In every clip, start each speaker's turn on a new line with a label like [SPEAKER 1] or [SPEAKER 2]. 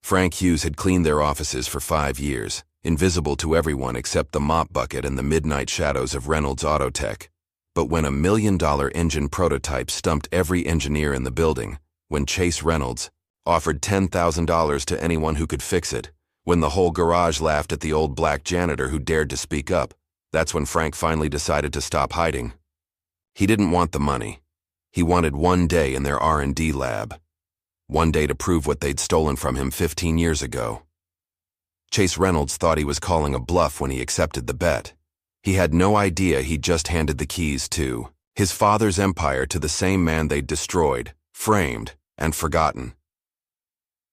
[SPEAKER 1] Frank Hughes had cleaned their offices for 5 years, invisible to everyone except the mop bucket and the midnight shadows of Reynolds Autotech. But when a $1 million engine prototype stumped every engineer in the building, when Chase Reynolds offered $10,000 to anyone who could fix it, when the whole garage laughed at the old black janitor who dared to speak up, that's when Frank finally decided to stop hiding. He didn't want the money. He wanted one day in their R&D lab. One day to prove what they'd stolen from him 15 years ago. Chase Reynolds thought he was calling a bluff when he accepted the bet. He had no idea he'd just handed the keys to his father's empire to the same man they'd destroyed, framed, and forgotten.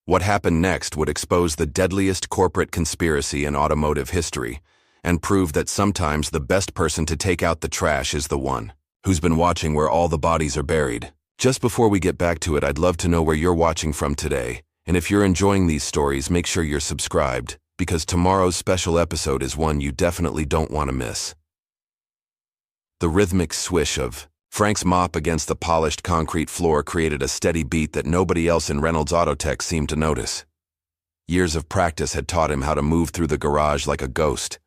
[SPEAKER 1] What happened next would expose the deadliest corporate conspiracy in automotive history and prove that sometimes the best person to take out the trash is the one who's been watching where all the bodies are buried. Just before we get back to it, I'd love to know where you're watching from today, and if you're enjoying these stories, make sure you're subscribed, because tomorrow's special episode is one you definitely don't want to miss. The rhythmic swish of Frank's mop against the polished concrete floor created a steady beat that nobody else in Reynolds Autotech seemed to notice. Years of practice had taught him how to move through the garage like a ghost,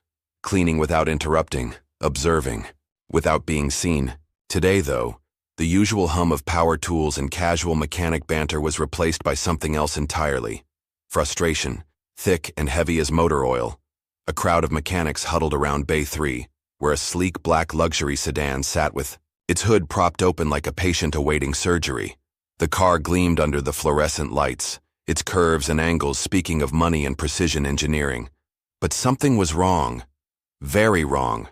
[SPEAKER 1] cleaning without interrupting, observing, without being seen. Today, though, the usual hum of power tools and casual mechanic banter was replaced by something else entirely. Frustration, thick and heavy as motor oil. A crowd of mechanics huddled around Bay 3, where a sleek black luxury sedan sat with its hood propped open like a patient awaiting surgery. The car gleamed under the fluorescent lights, its curves and angles speaking of money and precision engineering. But something was wrong. Very wrong.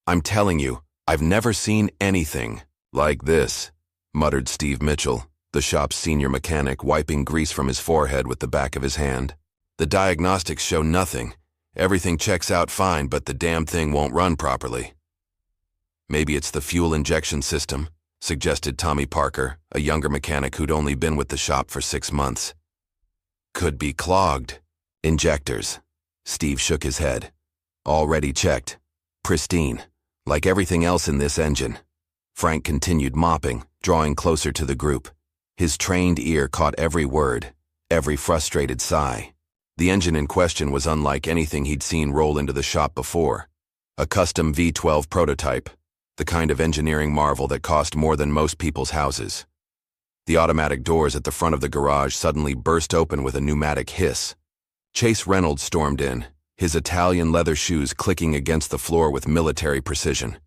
[SPEAKER 1] I'm telling you, I've never seen anything like this, muttered Steve Mitchell, the shop's senior mechanic, wiping grease from his forehead with the back of his hand. The diagnostics show nothing. Everything checks out fine, but the damn thing won't run properly. Maybe it's the fuel injection system, suggested Tommy Parker, a younger mechanic who'd only been with the shop for 6 months. Could be clogged. Injectors. Steve shook his head. Already checked. Pristine. Like everything else in this engine. Frank continued mopping, drawing closer to the group. His trained ear caught every word, every frustrated sigh. The engine in question was unlike anything he'd seen roll into the shop before. A custom V12 prototype, the kind of engineering marvel that cost more than most people's houses. The automatic doors at the front of the garage suddenly burst open with a pneumatic hiss. Chase Reynolds stormed in, his Italian leather shoes clicking against the floor with military precision.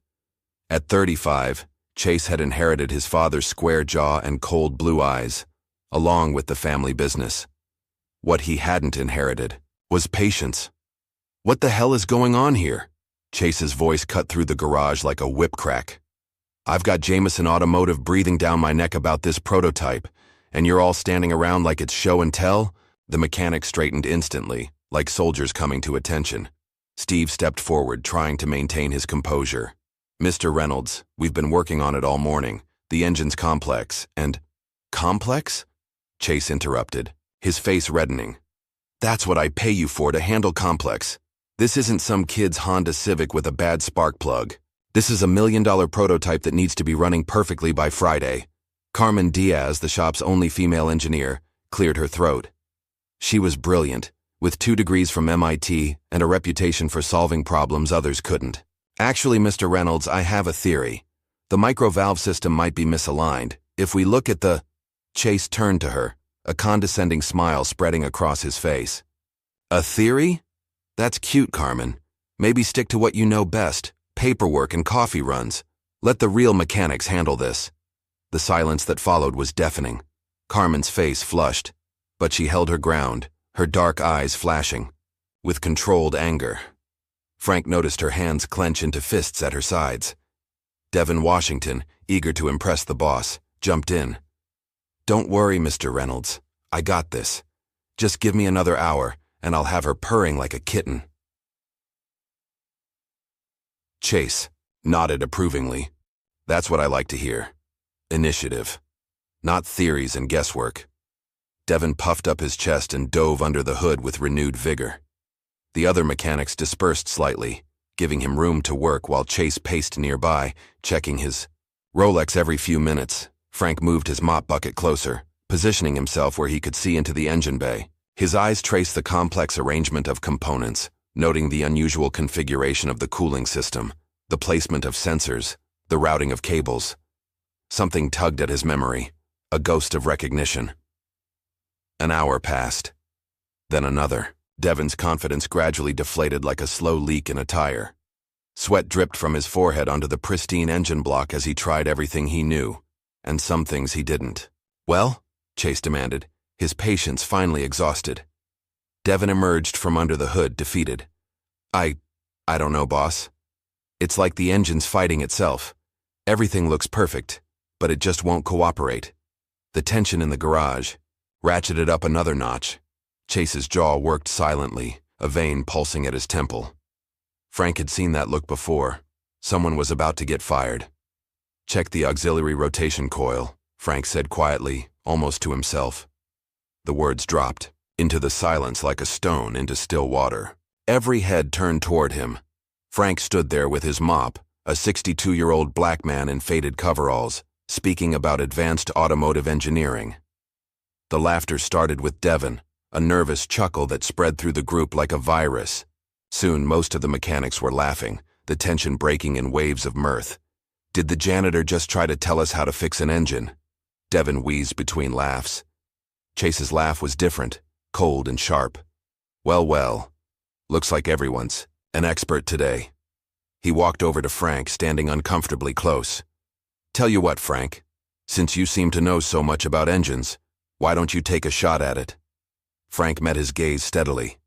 [SPEAKER 1] At 35, Chase had inherited his father's square jaw and cold blue eyes, along with the family business. What he hadn't inherited was patience. What the hell is going on here? Chase's voice cut through the garage like a whip crack. I've got Jameson Automotive breathing down my neck about this prototype, and you're all standing around like it's show and tell? The mechanic straightened instantly, like soldiers coming to attention. Steve stepped forward, trying to maintain his composure. Mr. Reynolds, we've been working on it all morning. The engine's complex, and— Complex? Chase interrupted, his face reddening. That's what I pay you for, to handle complex. This isn't some kid's Honda Civic with a bad spark plug. This is a $1 million prototype that needs to be running perfectly by Friday. Carmen Diaz, the shop's only female engineer, cleared her throat. She was brilliant, with 2 degrees from MIT and a reputation for solving problems others couldn't. Actually, Mr. Reynolds, I have a theory. The microvalve system might be misaligned. If we look at the— Chase turned to her, a condescending smile spreading across his face. A theory? That's cute, Carmen. Maybe stick to what you know best, paperwork and coffee runs. Let the real mechanics handle this. The silence that followed was deafening. Carmen's face flushed, but she held her ground, her dark eyes flashing, with controlled anger. Frank noticed her hands clench into fists at her sides. Devin Washington, eager to impress the boss, jumped in. Don't worry, Mr. Reynolds. I got this. Just give me another hour, and I'll have her purring like a kitten. Chase nodded approvingly. That's what I like to hear. Initiative. Not theories and guesswork. Devin puffed up his chest and dove under the hood with renewed vigor. The other mechanics dispersed slightly, giving him room to work while Chase paced nearby, checking his Rolex every few minutes. Frank moved his mop bucket closer, positioning himself where he could see into the engine bay. His eyes traced the complex arrangement of components, noting the unusual configuration of the cooling system, the placement of sensors, the routing of cables. Something tugged at his memory, a ghost of recognition. An hour passed. Then another. Devon's confidence gradually deflated like a slow leak in a tire. Sweat dripped from his forehead onto the pristine engine block as he tried everything he knew, and some things he didn't. "Well?" Chase demanded, his patience finally exhausted. Devon emerged from under the hood, defeated. I don't know, boss. It's like the engine's fighting itself. Everything looks perfect, but it just won't cooperate." The tension in the garage ratcheted up another notch. Chase's jaw worked silently, a vein pulsing at his temple. Frank had seen that look before. Someone was about to get fired. "Check the auxiliary rotation coil," Frank said quietly, almost to himself. The words dropped into the silence like a stone into still water. Every head turned toward him. Frank stood there with his mop, a 62-year-old black man in faded coveralls, speaking about advanced automotive engineering. The laughter started with Devon, a nervous chuckle that spread through the group like a virus. Soon most of the mechanics were laughing, the tension breaking in waves of mirth. Did the janitor just try to tell us how to fix an engine? Devon wheezed between laughs. Chase's laugh was different, cold and sharp. Well, looks like everyone's an expert today." He walked over to Frank, standing uncomfortably close. "Tell you what, Frank, since you seem to know so much about engines, why don't you take a shot at it?" Frank met his gaze steadily.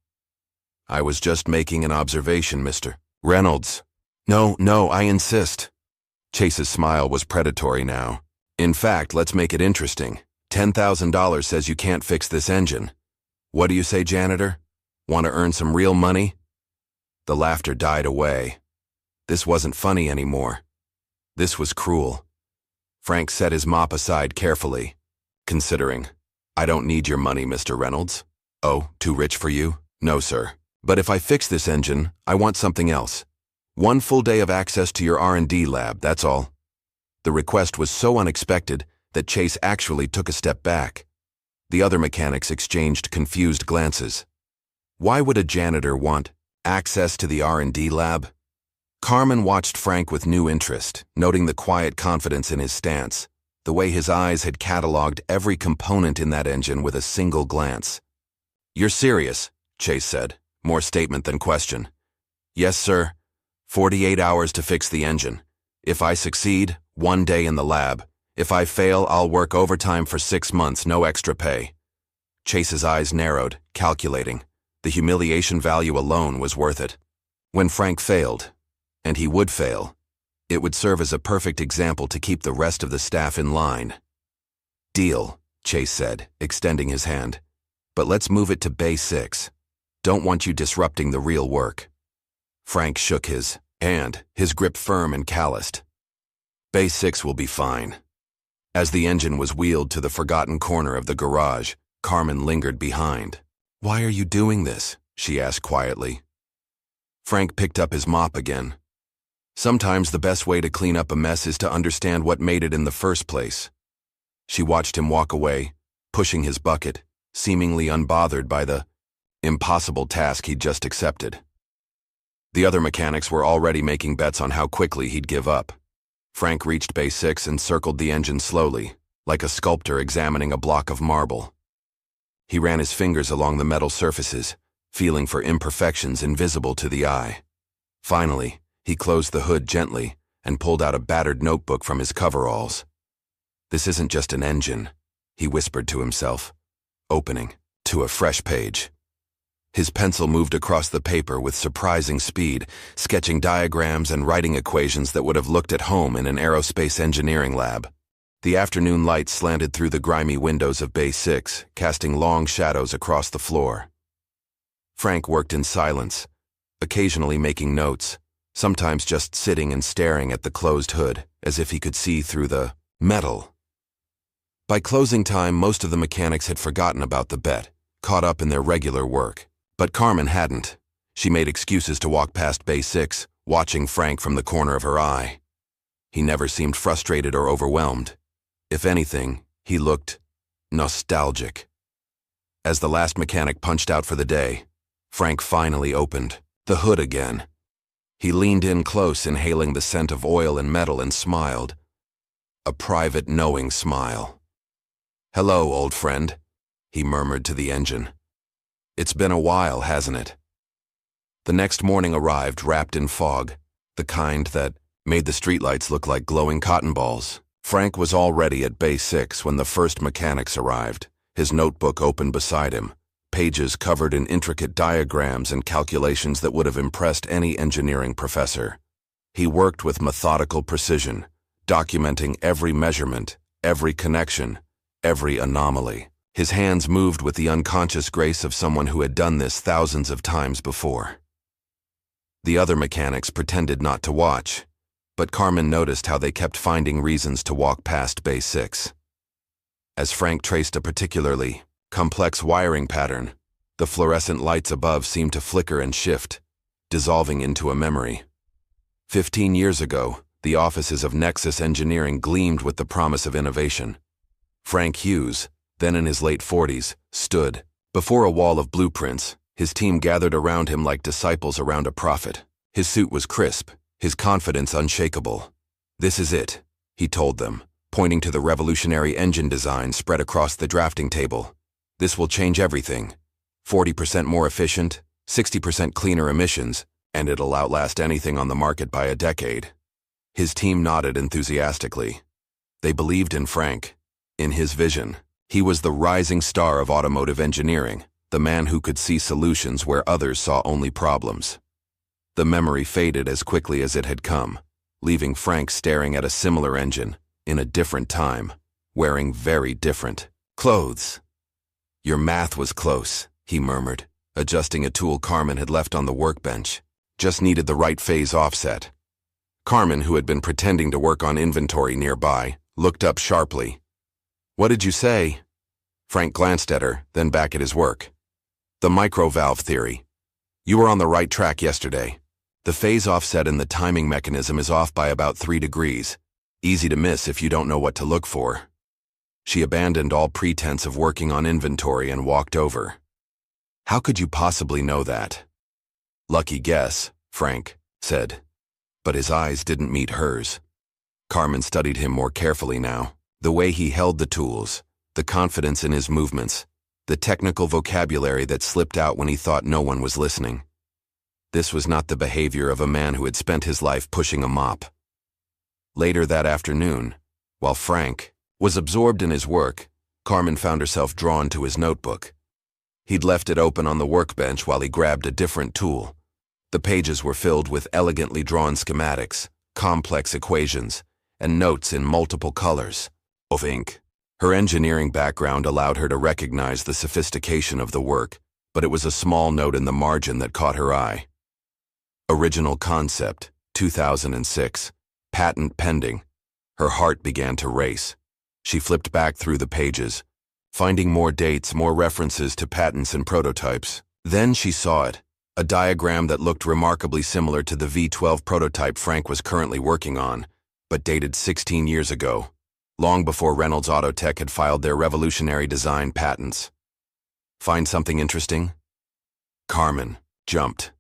[SPEAKER 1] "I was just making an observation, Mr. Reynolds." No, I insist." Chase's smile was predatory now. "In fact, let's make it interesting. $10,000 says you can't fix this engine. What do you say, janitor? Want to earn some real money?" The laughter died away. This wasn't funny anymore. This was cruel. Frank set his mop aside carefully, considering. "I don't need your money, Mr. Reynolds." "Oh, too rich for you?" "No, sir. But if I fix this engine, I want something else. One full day of access to your R&D lab, that's all." The request was so unexpected that Chase actually took a step back. The other mechanics exchanged confused glances. Why would a janitor want access to the R&D lab? Carmen watched Frank with new interest, noting the quiet confidence in his stance, the way his eyes had cataloged every component in that engine with a single glance. "You're serious," Chase said, more statement than question. "Yes, sir. 48 hours to fix the engine. If I succeed, 1 day in the lab. If I fail, I'll work overtime for 6 months, no extra pay." Chase's eyes narrowed, calculating. The humiliation value alone was worth it. When Frank failed, and he would fail, it would serve as a perfect example to keep the rest of the staff in line. "Deal," Chase said, extending his hand. "But let's move it to Bay 6. Don't want you disrupting the real work." Frank shook his hand, his grip firm and calloused. "Bay 6 will be fine." As the engine was wheeled to the forgotten corner of the garage, Carmen lingered behind. "Why are you doing this?" she asked quietly. Frank picked up his mop again. "Sometimes the best way to clean up a mess is to understand what made it in the first place." She watched him walk away, pushing his bucket, seemingly unbothered by the impossible task he'd just accepted. The other mechanics were already making bets on how quickly he'd give up. Frank reached Bay 6 and circled the engine slowly, like a sculptor examining a block of marble. He ran his fingers along the metal surfaces, feeling for imperfections invisible to the eye. Finally, he closed the hood gently and pulled out a battered notebook from his coveralls. "This isn't just an engine," he whispered to himself, opening to a fresh page. His pencil moved across the paper with surprising speed, sketching diagrams and writing equations that would have looked at home in an aerospace engineering lab. The afternoon light slanted through the grimy windows of Bay 6, casting long shadows across the floor. Frank worked in silence, occasionally making notes, sometimes just sitting and staring at the closed hood, as if he could see through the metal. By closing time, most of the mechanics had forgotten about the bet, caught up in their regular work. But Carmen hadn't. She made excuses to walk past Bay 6, watching Frank from the corner of her eye. He never seemed frustrated or overwhelmed. If anything, he looked nostalgic. As the last mechanic punched out for the day, Frank finally opened the hood again. He leaned in close, inhaling the scent of oil and metal, and smiled. A private, knowing smile. "Hello, old friend," he murmured to the engine. "It's been a while, hasn't it?" The next morning arrived wrapped in fog, the kind that made the streetlights look like glowing cotton balls. Frank was already at Bay 6 when the first mechanics arrived, his notebook open beside him, pages covered in intricate diagrams and calculations that would have impressed any engineering professor. He worked with methodical precision, documenting every measurement, every connection, every anomaly. His hands moved with the unconscious grace of someone who had done this thousands of times before. The other mechanics pretended not to watch, but Carmen noticed how they kept finding reasons to walk past Bay 6. As Frank traced a particularly complex wiring pattern, the fluorescent lights above seemed to flicker and shift, dissolving into a memory. 15 years ago, the offices of Nexus Engineering gleamed with the promise of innovation. Frank Hughes, then in his late 40s, stood before a wall of blueprints, his team gathered around him like disciples around a prophet. His suit was crisp, his confidence unshakable. "This is it," he told them, pointing to the revolutionary engine design spread across the drafting table. "This will change everything. 40% more efficient, 60% cleaner emissions, and it'll outlast anything on the market by a decade." His team nodded enthusiastically. They believed in Frank, in his vision. He was the rising star of automotive engineering, the man who could see solutions where others saw only problems. The memory faded as quickly as it had come, leaving Frank staring at a similar engine, in a different time, wearing very different clothes. "Your math was close," he murmured, adjusting a tool Carmen had left on the workbench. "Just needed the right phase offset." Carmen, who had been pretending to work on inventory nearby, looked up sharply. "What did you say?" Frank glanced at her, then back at his work. "The microvalve theory. You were on the right track yesterday. The phase offset in the timing mechanism is off by about 3 degrees. Easy to miss if you don't know what to look for." She abandoned all pretense of working on inventory and walked over. "How could you possibly know that?" "Lucky guess," Frank said. But his eyes didn't meet hers. Carmen studied him more carefully now. The way he held the tools, the confidence in his movements, the technical vocabulary that slipped out when he thought no one was listening. This was not the behavior of a man who had spent his life pushing a mop. Later that afternoon, while Frank was absorbed in his work, Carmen found herself drawn to his notebook. He'd left it open on the workbench while he grabbed a different tool. The pages were filled with elegantly drawn schematics, complex equations, and notes in multiple colors of ink. Her engineering background allowed her to recognize the sophistication of the work, but it was a small note in the margin that caught her eye. Original concept, 2006. Patent pending. Her heart began to race. She flipped back through the pages, finding more dates, more references to patents and prototypes. Then she saw it, a diagram that looked remarkably similar to the V12 prototype Frank was currently working on, but dated 16 years ago, long before Reynolds Autotech had filed their revolutionary design patents. "Find something interesting?" Carmen jumped.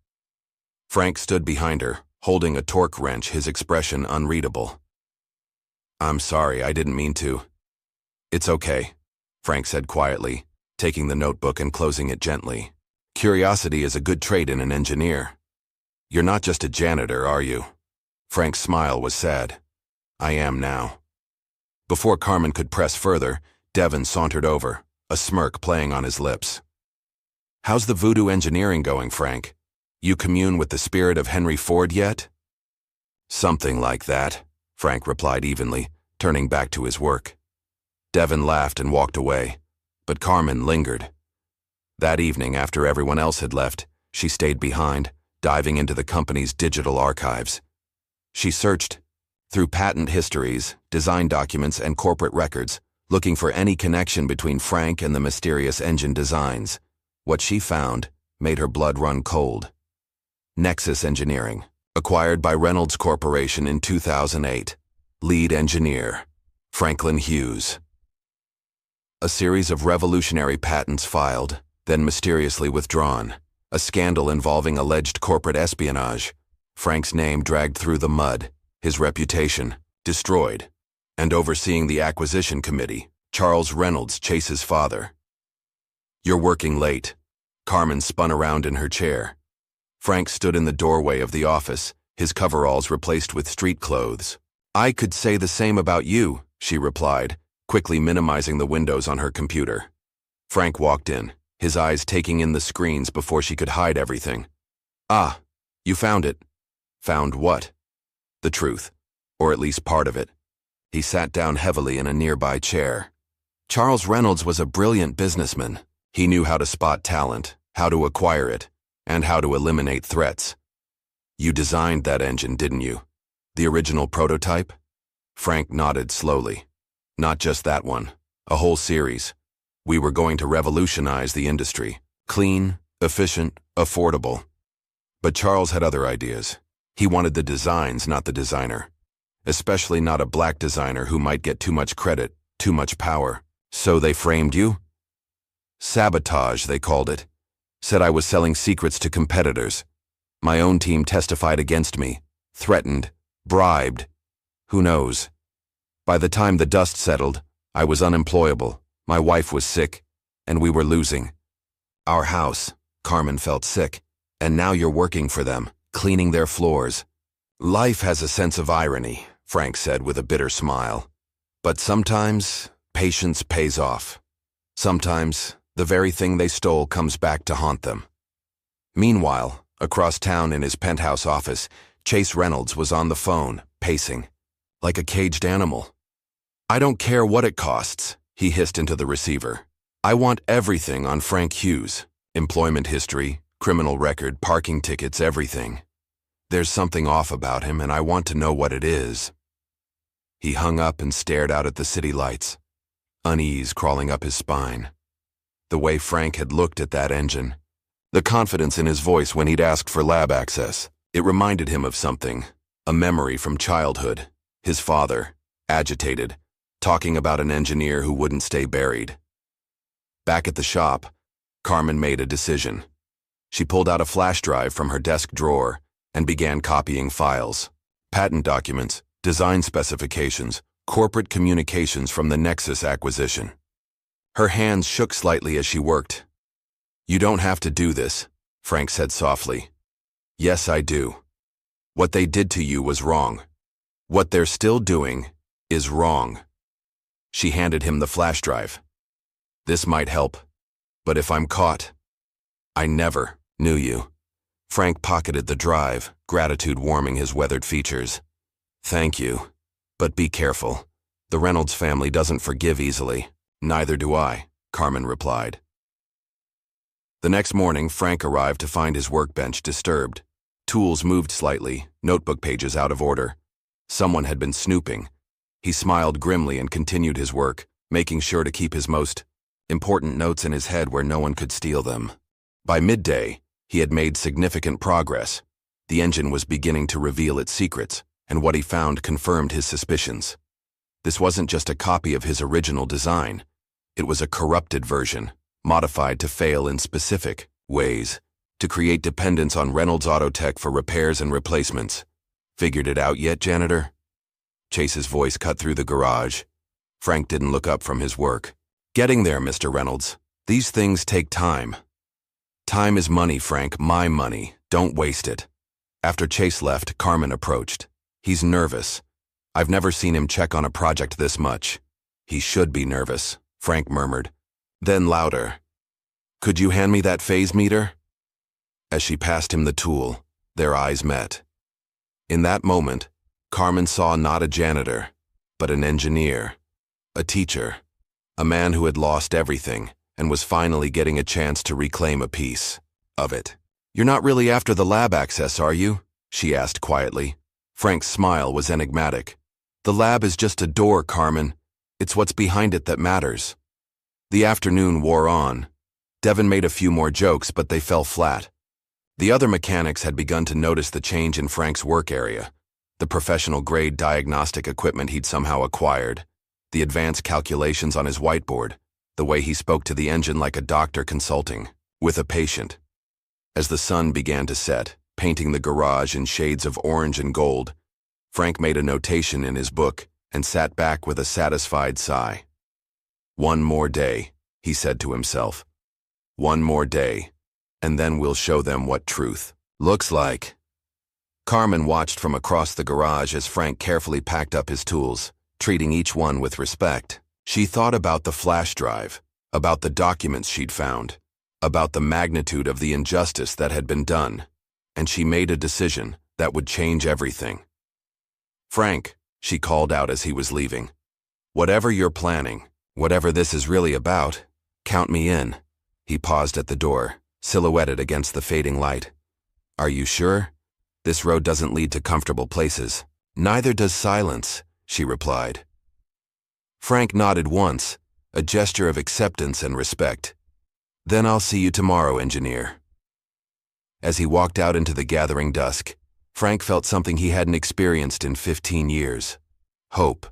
[SPEAKER 1] Frank stood behind her, holding a torque wrench, his expression unreadable. "I'm sorry, I didn't mean to." "It's okay," Frank said quietly, taking the notebook and closing it gently. "Curiosity is a good trait in an engineer. You're not just a janitor, are you?" Frank's smile was sad. "I am now." Before Carmen could press further, Devin sauntered over, a smirk playing on his lips. "How's the voodoo engineering going, Frank? You commune with the spirit of Henry Ford yet?" "Something like that," Frank replied evenly, turning back to his work. Devin laughed and walked away, but Carmen lingered. That evening, after everyone else had left, she stayed behind, diving into the company's digital archives. She searched through patent histories, design documents, and corporate records, looking for any connection between Frank and the mysterious engine designs. What she found made her blood run cold. Nexus Engineering, acquired by Reynolds Corporation in 2008. Lead engineer, Franklin Hughes. A series of revolutionary patents filed, then mysteriously withdrawn. A scandal involving alleged corporate espionage. Frank's name dragged through the mud, his reputation destroyed. And overseeing the acquisition committee, Charles Reynolds, Chase's father. "You're working late." Carmen spun around in her chair. Frank stood in the doorway of the office, his coveralls replaced with street clothes. "I could say the same about you," she replied, quickly minimizing the windows on her computer. Frank walked in, his eyes taking in the screens before she could hide everything. "Ah, you found it." "Found what?" "The truth, or at least part of it." He sat down heavily in a nearby chair. Charles Reynolds was a brilliant businessman. He knew how to spot talent, how to acquire it, and how to eliminate threats. "You designed that engine, didn't you? The original prototype?" Frank nodded slowly. "Not just that one. A whole series. We were going to revolutionize the industry. Clean, efficient, affordable." But Charles had other ideas. He wanted the designs, not the designer. Especially not a black designer who might get too much credit, too much power. "So they framed you?" "Sabotage," they called it. Said I was selling secrets to competitors. My own team testified against me, threatened, bribed. Who knows? By the time the dust settled, I was unemployable, my wife was sick, and we were losing. Our house, Carmen felt sick, and now you're working for them, cleaning their floors. "Life has a sense of irony," Frank said with a bitter smile. "But sometimes, patience pays off. Sometimes, the very thing they stole comes back to haunt them." Meanwhile, across town in his penthouse office, Chase Reynolds was on the phone, pacing, like a caged animal. "I don't care what it costs," he hissed into the receiver. "I want everything on Frank Hughes. Employment history, criminal record, parking tickets, everything. There's something off about him, and I want to know what it is." He hung up and stared out at the city lights, unease crawling up his spine. The way Frank had looked at that engine, the confidence in his voice when he'd asked for lab access, it reminded him of something, a memory from childhood. His father, agitated, talking about an engineer who wouldn't stay buried. Back at the shop, Carmen made a decision. She pulled out a flash drive from her desk drawer and began copying files, patent documents, design specifications, corporate communications from the Nexus acquisition. Her hands shook slightly as she worked. "You don't have to do this," Frank said softly. "Yes, I do. What they did to you was wrong. What they're still doing is wrong." She handed him the flash drive. "This might help, but if I'm caught, I never knew you." Frank pocketed the drive, gratitude warming his weathered features. "Thank you, but be careful. The Reynolds family doesn't forgive easily." "Neither do I," Carmen replied. The next morning, Frank arrived to find his workbench disturbed. Tools moved slightly, notebook pages out of order. Someone had been snooping. He smiled grimly and continued his work, making sure to keep his most important notes in his head where no one could steal them. By midday, he had made significant progress. The engine was beginning to reveal its secrets, and what he found confirmed his suspicions. This wasn't just a copy of his original design. It was a corrupted version, modified to fail in specific ways, to create dependence on Reynolds Auto Tech for repairs and replacements. "Figured it out yet, Janitor?" Chase's voice cut through the garage. Frank didn't look up from his work. "Getting there, Mr. Reynolds. These things take time." "Time is money, Frank, my money. Don't waste it." After Chase left, Carmen approached. "He's nervous. I've never seen him check on a project this much." "He should be nervous," Frank murmured. Then louder, "Could you hand me that phase meter?" As she passed him the tool, their eyes met. In that moment, Carmen saw not a janitor, but an engineer, a teacher, a man who had lost everything and was finally getting a chance to reclaim a piece of it. "You're not really after the lab access, are you?" she asked quietly. Frank's smile was enigmatic. "The lab is just a door, Carmen. It's what's behind it that matters." The afternoon wore on. Devin made a few more jokes, but they fell flat. The other mechanics had begun to notice the change in Frank's work area, the professional-grade diagnostic equipment he'd somehow acquired, the advanced calculations on his whiteboard, the way he spoke to the engine like a doctor consulting with a patient. As the sun began to set, painting the garage in shades of orange and gold, Frank made a notation in his book and sat back with a satisfied sigh. "One more day," he said to himself. "One more day, and then we'll show them what truth looks like." Carmen watched from across the garage as Frank carefully packed up his tools, treating each one with respect. She thought about the flash drive, about the documents she'd found, about the magnitude of the injustice that had been done, and she made a decision that would change everything. "Frank," she called out as he was leaving, "whatever you're planning, whatever this is really about, count me in." He paused at the door, silhouetted against the fading light. "Are you sure? This road doesn't lead to comfortable places." "Neither does silence," she replied. Frank nodded once, a gesture of acceptance and respect. "Then I'll see you tomorrow, engineer." As he walked out into the gathering dusk, Frank felt something he hadn't experienced in 15 years. Hope.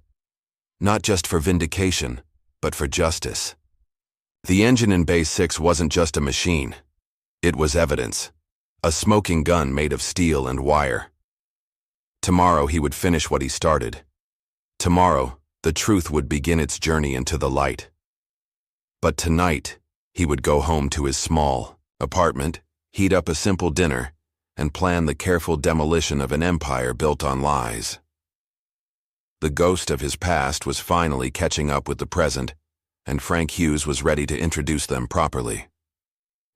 [SPEAKER 1] Not just for vindication, but for justice. The engine in Bay 6 wasn't just a machine. It was evidence. A smoking gun made of steel and wire. Tomorrow he would finish what he started. Tomorrow, the truth would begin its journey into the light. But tonight, he would go home to his small apartment, heat up a simple dinner, and plan the careful demolition of an empire built on lies. The ghost of his past was finally catching up with the present, and Frank Hughes was ready to introduce them properly.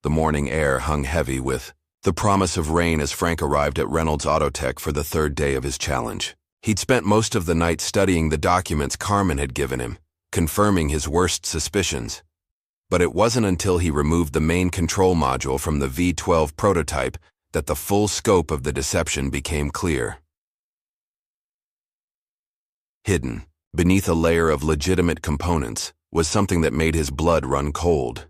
[SPEAKER 1] The morning air hung heavy with the promise of rain as Frank arrived at Reynolds Autotech for the third day of his challenge. He'd spent most of the night studying the documents Carmen had given him, confirming his worst suspicions. But it wasn't until he removed the main control module from the V12 prototype that the full scope of the deception became clear. Hidden, beneath a layer of legitimate components, was something that made his blood run cold.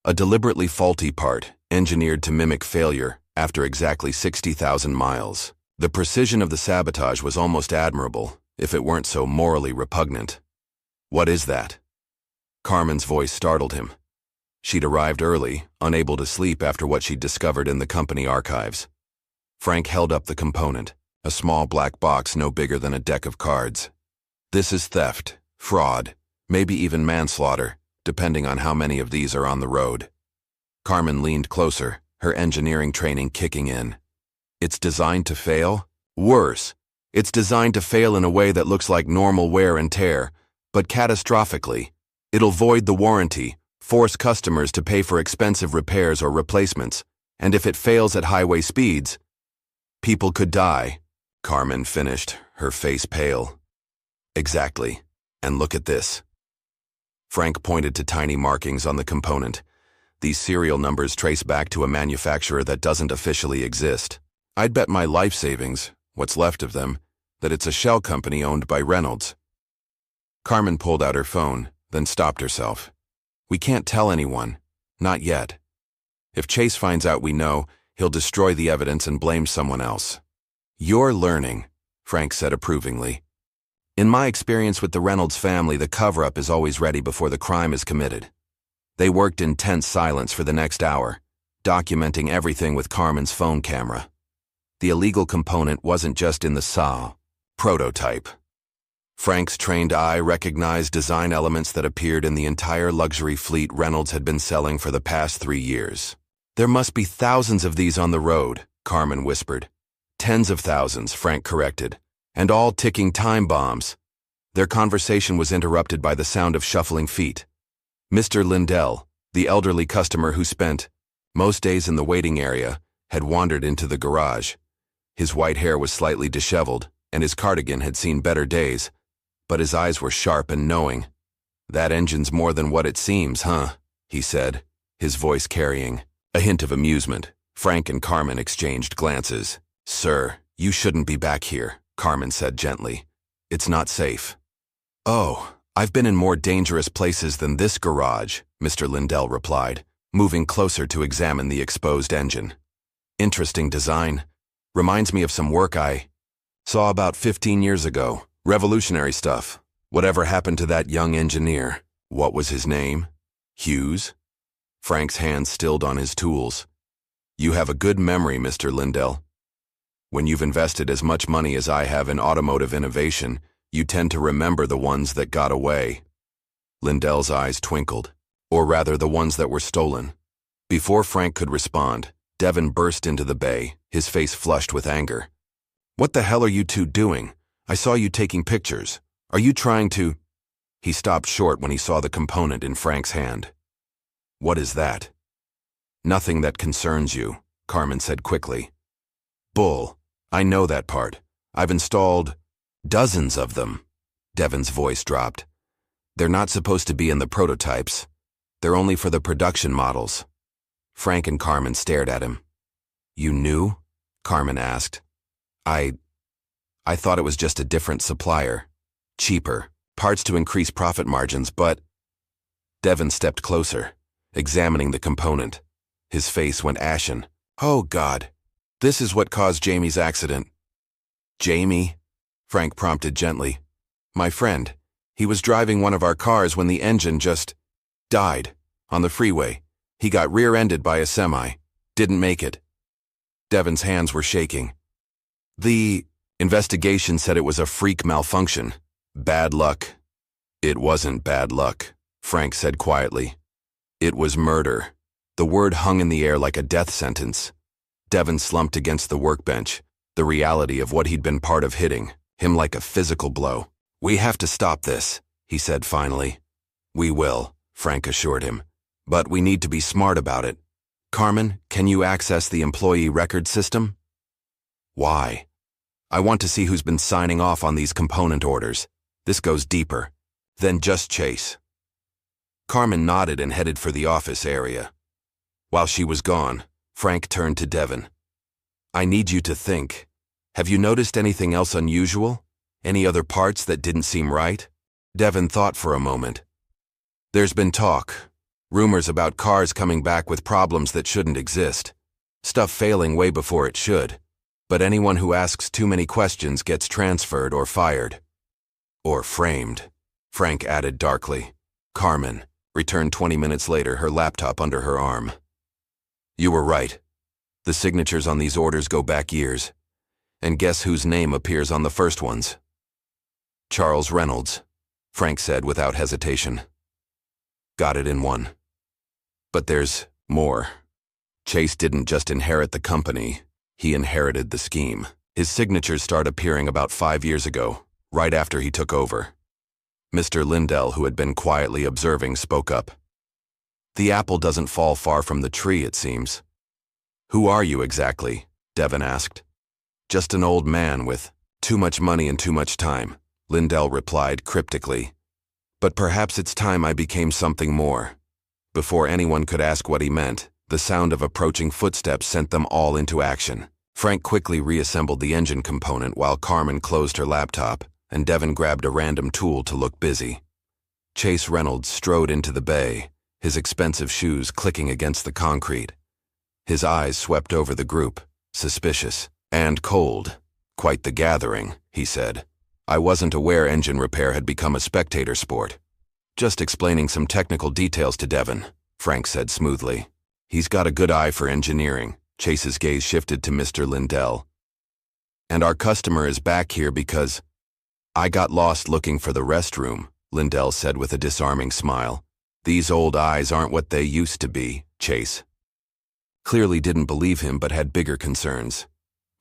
[SPEAKER 1] A deliberately faulty part, engineered to mimic failure after exactly 60,000 miles. The precision of the sabotage was almost admirable, if it weren't so morally repugnant. "What is that?" Carmen's voice startled him. She'd arrived early, unable to sleep after what she'd discovered in the company archives. Frank held up the component, a small black box no bigger than a deck of cards. "This is theft, fraud, maybe even manslaughter, depending on how many of these are on the road." Carmen leaned closer, her engineering training kicking in. "It's designed to fail? Worse, it's designed to fail in a way that looks like normal wear and tear, but catastrophically. It'll void the warranty, force customers to pay for expensive repairs or replacements, and if it fails at highway speeds, people could die." Carmen finished, her face pale. "Exactly. And look at this." Frank pointed to tiny markings on the component. These serial numbers trace back to a manufacturer that doesn't officially exist. "I'd bet my life savings, what's left of them, that it's a shell company owned by Reynolds." Carmen pulled out her phone, then stopped herself. "We can't tell anyone. Not yet. If Chase finds out we know, he'll destroy the evidence and blame someone else." "You're learning," Frank said approvingly. "In my experience with the Reynolds family, the cover-up is always ready before the crime is committed." They worked in tense silence for the next hour, documenting everything with Carmen's phone camera. The illegal component wasn't just in the SAW prototype. Frank's trained eye recognized design elements that appeared in the entire luxury fleet Reynolds had been selling for the past 3 years. "There must be thousands of these on the road," Carmen whispered. "Tens of thousands," Frank corrected, "and all ticking time bombs." Their conversation was interrupted by the sound of shuffling feet. Mr. Lindell, the elderly customer who spent most days in the waiting area, had wandered into the garage. His white hair was slightly disheveled, and his cardigan had seen better days, but his eyes were sharp and knowing. "That engine's more than what it seems, huh?" he said, his voice carrying a hint of amusement. Frank and Carmen exchanged glances. "Sir, you shouldn't be back here," Carmen said gently. "It's not safe." "Oh, I've been in more dangerous places than this garage," Mr. Lindell replied, moving closer to examine the exposed engine. "Interesting design. Reminds me of some work I saw about 15 years ago. Revolutionary stuff. Whatever happened to that young engineer?" "What was his name?" Hughes? Frank's hand stilled on his tools. You have a good memory, Mr. Lindell. When you've invested as much money as I have in automotive innovation, you tend to remember the ones that got away. Lindell's eyes twinkled, or rather the ones that were stolen. Before Frank could respond, Devin burst into the bay, his face flushed with anger. What the hell are you two doing? I saw you taking pictures. Are you trying to… He stopped short when he saw the component in Frank's hand. What is that? Nothing that concerns you, Carmen said quickly. Bull. I know that part. I've installed dozens of them. Devin's voice dropped. They're not supposed to be in the prototypes. They're only for the production models. Frank and Carmen stared at him. You knew? Carmen asked. I thought it was just a different supplier. Cheaper. Parts to increase profit margins, but… Devin stepped closer, examining the component. His face went ashen. Oh, God. This is what caused Jamie's accident. Jamie? Frank prompted gently. My friend. He was driving one of our cars when the engine just… died. On the freeway. He got rear-ended by a semi. Didn't make it. Devin's hands were shaking. The investigation said it was a freak malfunction. Bad luck. It wasn't bad luck, Frank said quietly. It was murder. The word hung in the air like a death sentence. Devin slumped against the workbench, the reality of what he'd been part of hitting him like a physical blow. We have to stop this, he said finally. We will, Frank assured him. But we need to be smart about it. Carmen, can you access the employee record system? Why? I want to see who's been signing off on these component orders. This goes deeper than just Chase. Carmen nodded and headed for the office area. While she was gone, Frank turned to Devin. I need you to think. Have you noticed anything else unusual? Any other parts that didn't seem right? Devin thought for a moment. There's been talk. Rumors about cars coming back with problems that shouldn't exist. Stuff failing way before it should. But anyone who asks too many questions gets transferred or fired. Or framed, Frank added darkly. Carmen returned 20 minutes later, her laptop under her arm. You were right. The signatures on these orders go back years. And guess whose name appears on the first ones? Charles Reynolds, Frank said without hesitation. Got it in one. But there's more. Chase didn't just inherit the company, he inherited the scheme. His signatures started appearing about 5 years ago. Right after he took over. Mr. Lindell, who had been quietly observing, spoke up. The apple doesn't fall far from the tree, it seems. Who are you exactly? Devin asked. Just an old man with too much money and too much time, Lindell replied cryptically. But perhaps it's time I became something more. Before anyone could ask what he meant, the sound of approaching footsteps sent them all into action. Frank quickly reassembled the engine component while Carmen closed her laptop, and Devin grabbed a random tool to look busy. Chase Reynolds strode into the bay, his expensive shoes clicking against the concrete. His eyes swept over the group, suspicious and cold. Quite the gathering, he said. I wasn't aware engine repair had become a spectator sport. Just explaining some technical details to Devin, Frank said smoothly. He's got a good eye for engineering. Chase's gaze shifted to Mr. Lindell. And our customer is back here because… I got lost looking for the restroom, Lindell said with a disarming smile. These old eyes aren't what they used to be, Chase. Clearly didn't believe him but had bigger concerns.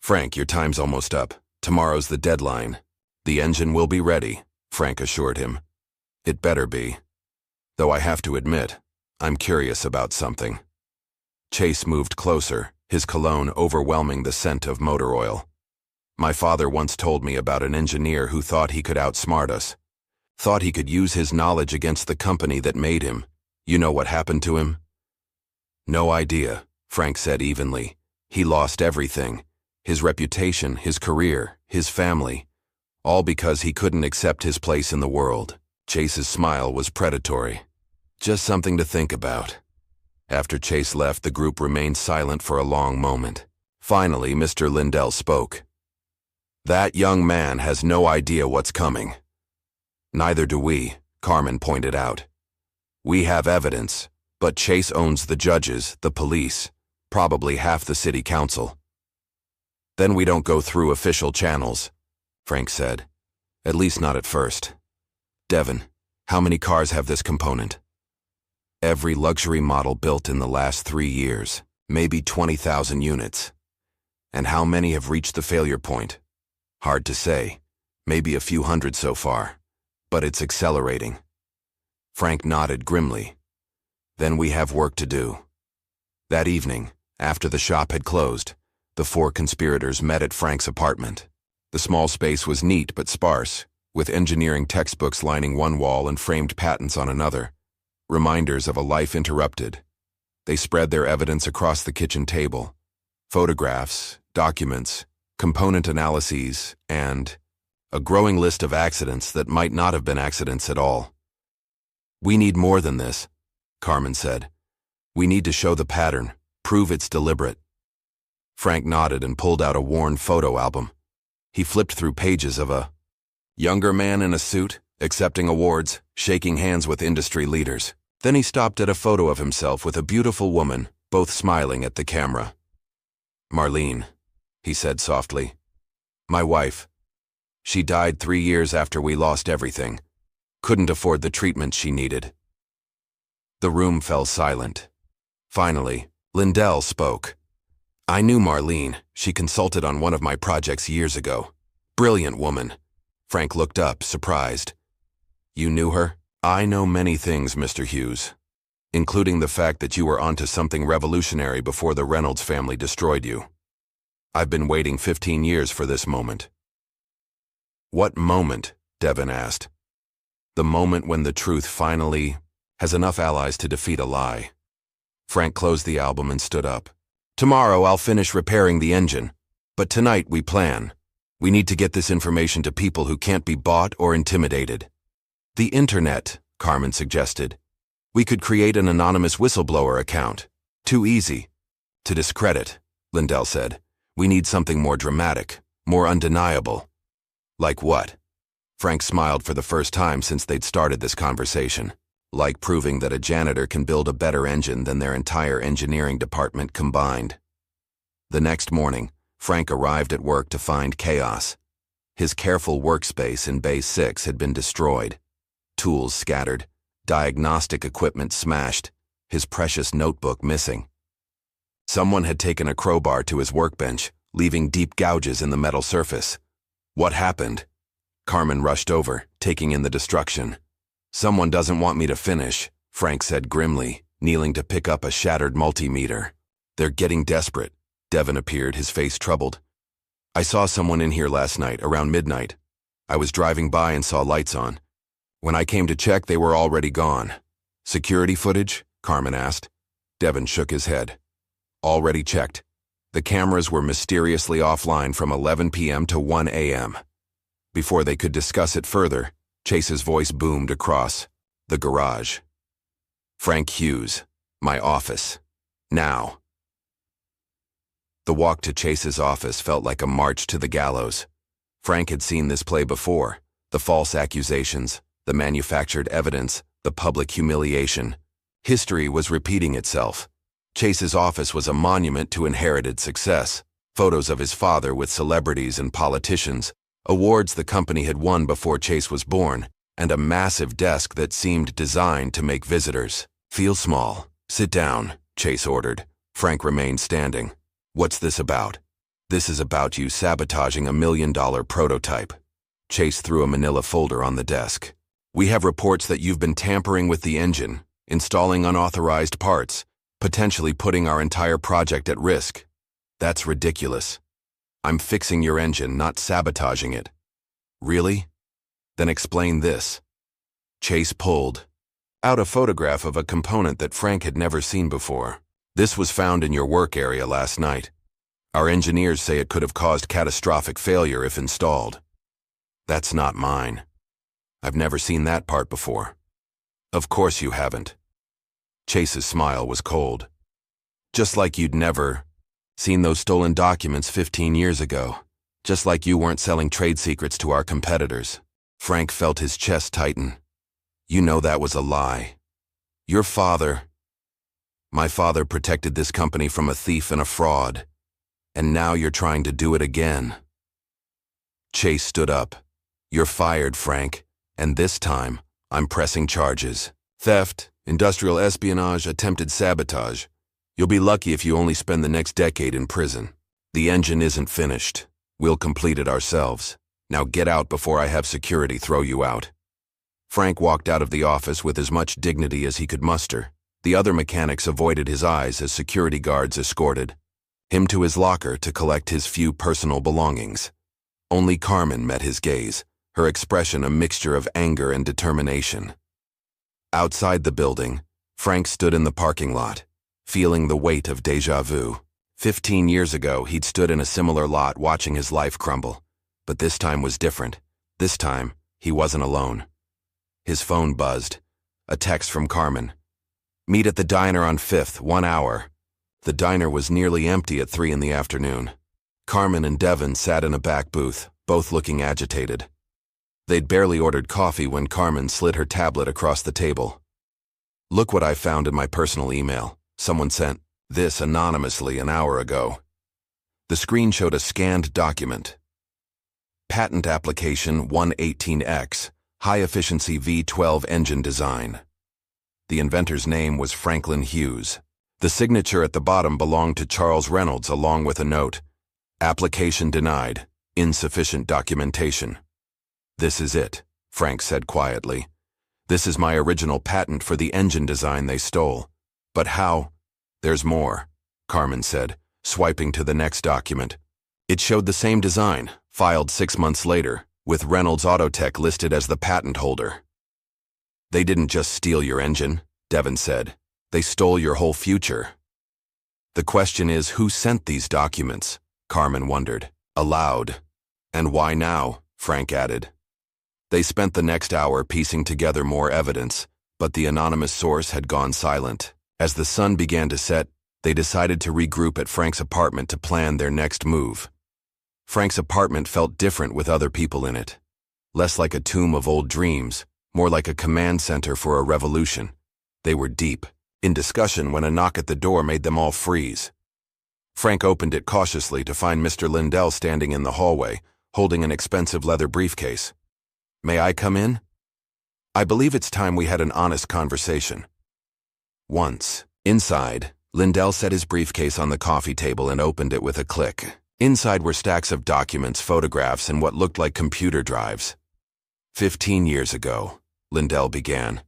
[SPEAKER 1] Frank, your time's almost up. Tomorrow's the deadline. The engine will be ready, Frank assured him. It better be. Though I have to admit, I'm curious about something. Chase moved closer, his cologne overwhelming the scent of motor oil. My father once told me about an engineer who thought he could outsmart us. Thought he could use his knowledge against the company that made him. You know what happened to him? No idea, Frank said evenly. He lost everything. His reputation, his career, his family. All because he couldn't accept his place in the world. Chase's smile was predatory. Just something to think about. After Chase left, the group remained silent for a long moment. Finally, Mr. Lindell spoke. That young man has no idea what's coming. Neither do we, Carmen pointed out. We have evidence, but Chase owns the judges, the police, probably half the city council. Then we don't go through official channels, Frank said. At least not at first. Devin, how many cars have this component? Every luxury model built in the last 3 years, maybe 20,000 units. And how many have reached the failure point? Hard to say, maybe a few hundred so far, but it's accelerating. Frank nodded grimly. Then we have work to do. That evening, after the shop had closed, the 4 conspirators met at Frank's apartment. The small space was neat but sparse, with engineering textbooks lining one wall and framed patents on another, reminders of a life interrupted. They spread their evidence across the kitchen table: photographs, documents, component analyses, and a growing list of accidents that might not have been accidents at all. We need more than this, Carmen said. We need to show the pattern, prove it's deliberate. Frank nodded and pulled out a worn photo album. He flipped through pages of a younger man in a suit, accepting awards, shaking hands with industry leaders. Then he stopped at a photo of himself with a beautiful woman, both smiling at the camera. Marlene, he said softly. My wife. She died 3 years after we lost everything. Couldn't afford the treatment she needed. The room fell silent. Finally, Lindell spoke. I knew Marlene. She consulted on one of my projects years ago. Brilliant woman. Frank looked up, surprised. You knew her? I know many things, Mr. Hughes, including the fact that you were onto something revolutionary before the Reynolds family destroyed you. I've been waiting 15 years for this moment. What moment? Devin asked. The moment when the truth finally has enough allies to defeat a lie. Frank closed the album and stood up. Tomorrow I'll finish repairing the engine, but tonight we plan. We need to get this information to people who can't be bought or intimidated. The internet, Carmen suggested. We could create an anonymous whistleblower account. Too easy. To discredit, Lindell said. We need something more dramatic, more undeniable. Like what? Frank smiled for the first time since they'd started this conversation. Like proving that a janitor can build a better engine than their entire engineering department combined. The next morning, Frank arrived at work to find chaos. His careful workspace in Bay 6 had been destroyed. Tools scattered, diagnostic equipment smashed, his precious notebook missing. Someone had taken a crowbar to his workbench, leaving deep gouges in the metal surface. What happened? Carmen rushed over, taking in the destruction. Someone doesn't want me to finish, Frank said grimly, kneeling to pick up a shattered multimeter. They're getting desperate. Devin appeared, his face troubled. I saw someone in here last night, around midnight. I was driving by and saw lights on. When I came to check, they were already gone. Security footage? Carmen asked. Devin shook his head. Already checked. The cameras were mysteriously offline from 11 p.m. to 1 a.m. Before they could discuss it further, Chase's voice boomed across the garage. Frank Hughes, my office. Now. The walk to Chase's office felt like a march to the gallows. Frank had seen this play before. The false accusations, the manufactured evidence, the public humiliation. History was repeating itself. Chase's office was a monument to inherited success. Photos of his father with celebrities and politicians, awards the company had won before Chase was born, and a massive desk that seemed designed to make visitors feel small. Sit down, Chase ordered. Frank remained standing. What's this about? This is about you sabotaging $1 million prototype. Chase threw a manila folder on the desk. We have reports that you've been tampering with the engine, installing unauthorized parts, potentially putting our entire project at risk. That's ridiculous. I'm fixing your engine, not sabotaging it. Really? Then explain this. Chase pulled out a photograph of a component that Frank had never seen before. This was found in your work area last night. Our engineers say it could have caused catastrophic failure if installed. That's not mine. I've never seen that part before. Of course you haven't. Chase's smile was cold. Just like you'd never seen those stolen documents 15 years ago. Just like you weren't selling trade secrets to our competitors. Frank felt his chest tighten. You know that was a lie. Your father, my father protected this company from a thief and a fraud, and now you're trying to do it again." Chase stood up. "You're fired, Frank, and this time, I'm pressing charges. Theft, industrial espionage, attempted sabotage. You'll be lucky if you only spend the next decade in prison. The engine isn't finished. We'll complete it ourselves. Now get out before I have security throw you out." Frank walked out of the office with as much dignity as he could muster. The other mechanics avoided his eyes as security guards escorted him to his locker to collect his few personal belongings. Only Carmen met his gaze, her expression a mixture of anger and determination. Outside the building, Frank stood in the parking lot, feeling the weight of déjà vu. 15 years ago, he'd stood in a similar lot watching his life crumble. But this time was different. This time, he wasn't alone. His phone buzzed. A text from Carmen. "Meet at the diner on 5th, 1 hour." The diner was nearly empty at 3 in the afternoon. Carmen and Devin sat in a back booth, both looking agitated. They'd barely ordered coffee when Carmen slid her tablet across the table. "Look what I found in my personal email. Someone sent this anonymously an hour ago." The screen showed a scanned document. "Patent application 118X, high-efficiency V12 engine design." The inventor's name was Franklin Hughes. The signature at the bottom belonged to Charles Reynolds along with a note, "Application denied. Insufficient documentation." "This is it," Frank said quietly. "This is my original patent for the engine design they stole. But how?" "There's more," Carmen said, swiping to the next document. It showed the same design, filed 6 months later, with Reynolds Autotech listed as the patent holder. "They didn't just steal your engine," Devin said. "They stole your whole future." "The question is, who sent these documents?" Carmen wondered, aloud. "And why now?" Frank added. They spent the next hour piecing together more evidence, but the anonymous source had gone silent. As the sun began to set, they decided to regroup at Frank's apartment to plan their next move. Frank's apartment felt different with other people in it. Less like a tomb of old dreams, more like a command center for a revolution. They were deep in discussion when a knock at the door made them all freeze. Frank opened it cautiously to find Mr. Lindell standing in the hallway, holding an expensive leather briefcase. "May I come in?" "I believe it's time we had an honest conversation." Once inside, Lindell set his briefcase on the coffee table and opened it with a click. Inside were stacks of documents, photographs, and what looked like computer drives. 15 years ago, Lindell began,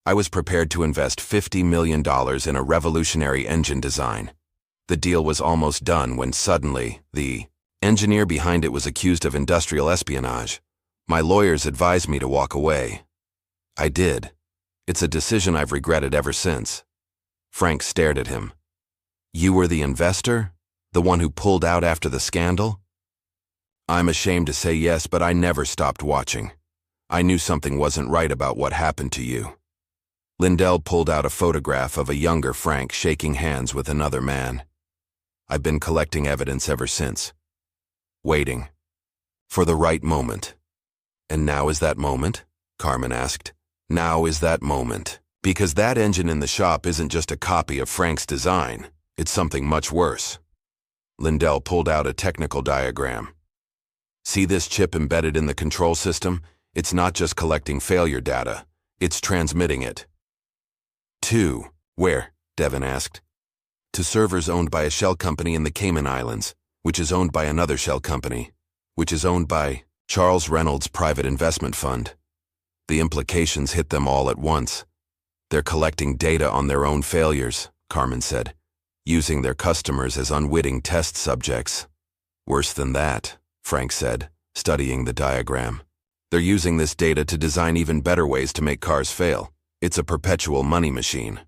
[SPEAKER 1] I was prepared to invest $50 million in a revolutionary engine design. The deal was almost done when suddenly, the engineer behind it was accused of industrial espionage. My lawyers advised me to walk away. I did. It's a decision I've regretted ever since. Frank stared at him. "You were the investor? The one who pulled out after the scandal?" "I'm ashamed to say yes, but I never stopped watching. I knew something wasn't right about what happened to you." Lindell pulled out a photograph of a younger Frank shaking hands with another man. "I've been collecting evidence ever since. Waiting. For the right moment." "And now is that moment?" Carmen asked. "Now is that moment. Because that engine in the shop isn't just a copy of Frank's design. It's something much worse." Lindell pulled out a technical diagram. "See this chip embedded in the control system? It's not just collecting failure data. It's transmitting it." "To where?" Devin asked. "To servers owned by a shell company in the Cayman Islands, which is owned by another shell company, which is owned by Charles Reynolds' private investment fund. The implications hit them all at once. They're collecting data on their own failures," Carmen said, "using their customers as unwitting test subjects." "Worse than that," Frank said, studying the diagram. "They're using this data to design even better ways to make cars fail. It's a perpetual money machine."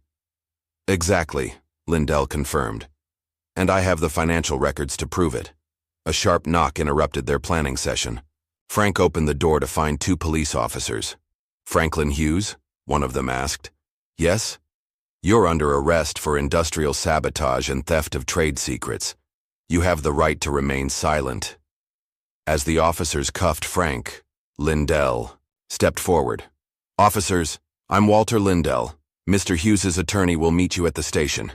[SPEAKER 1] "Exactly," Lindell confirmed. "And I have the financial records to prove it." A sharp knock interrupted their planning session. Frank opened the door to find 2 police officers. "Franklin Hughes?" one of them asked. "Yes?" "You're under arrest for industrial sabotage and theft of trade secrets. You have the right to remain silent." As the officers cuffed Frank, Lindell stepped forward. "Officers, I'm Walter Lindell. Mr. Hughes's attorney will meet you at the station.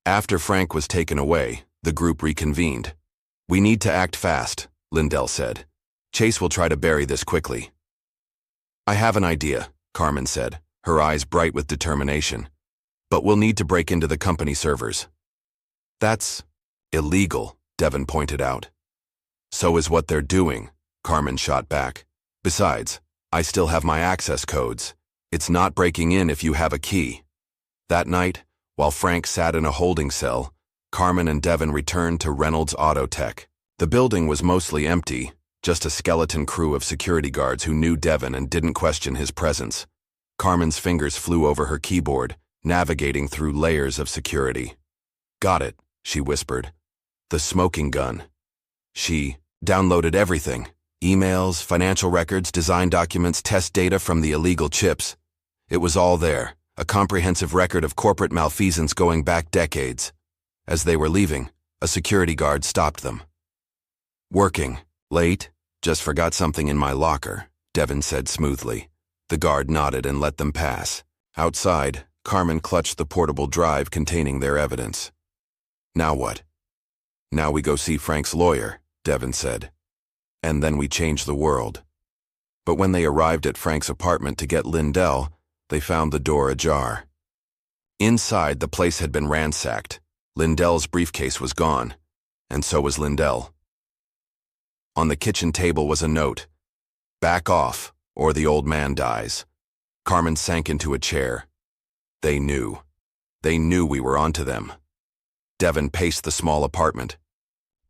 [SPEAKER 1] After Frank was taken away, the group reconvened. We need to act fast, Lindell said. Chase will try to bury this quickly. I have an idea, Carmen said, her eyes bright with determination. But we'll need to break into the company servers. That's illegal, Devon pointed out. So is what they're doing, Carmen shot back. Besides, I still have my access codes. It's not breaking in if you have a key. That night, while Frank sat in a holding cell, Carmen and Devon returned to Reynolds Auto Tech. The building was mostly empty, just a skeleton crew of security guards who knew Devon and didn't question his presence. Carmen's fingers flew over her keyboard, navigating through layers of security. Got it, she whispered. The smoking gun. She downloaded everything. Emails, financial records, design documents, test data from the illegal chips. It was all there, a comprehensive record of corporate malfeasance going back decades. As they were leaving, a security guard stopped them. Working. Late? Just forgot something in my locker, Devon said smoothly. The guard nodded and let them pass. Outside, Carmen clutched the portable drive containing their evidence. Now what? Now we go see Frank's lawyer, Devon said. And then we change the world. But when they arrived at Frank's apartment to get Lindell, they found the door ajar. Inside, the place had been ransacked. Lindell's briefcase was gone, and so was Lindell. On the kitchen table was a note. Back off, or the old man dies. Carmen sank into a chair. They knew. They knew we were onto them. Devon paced the small apartment.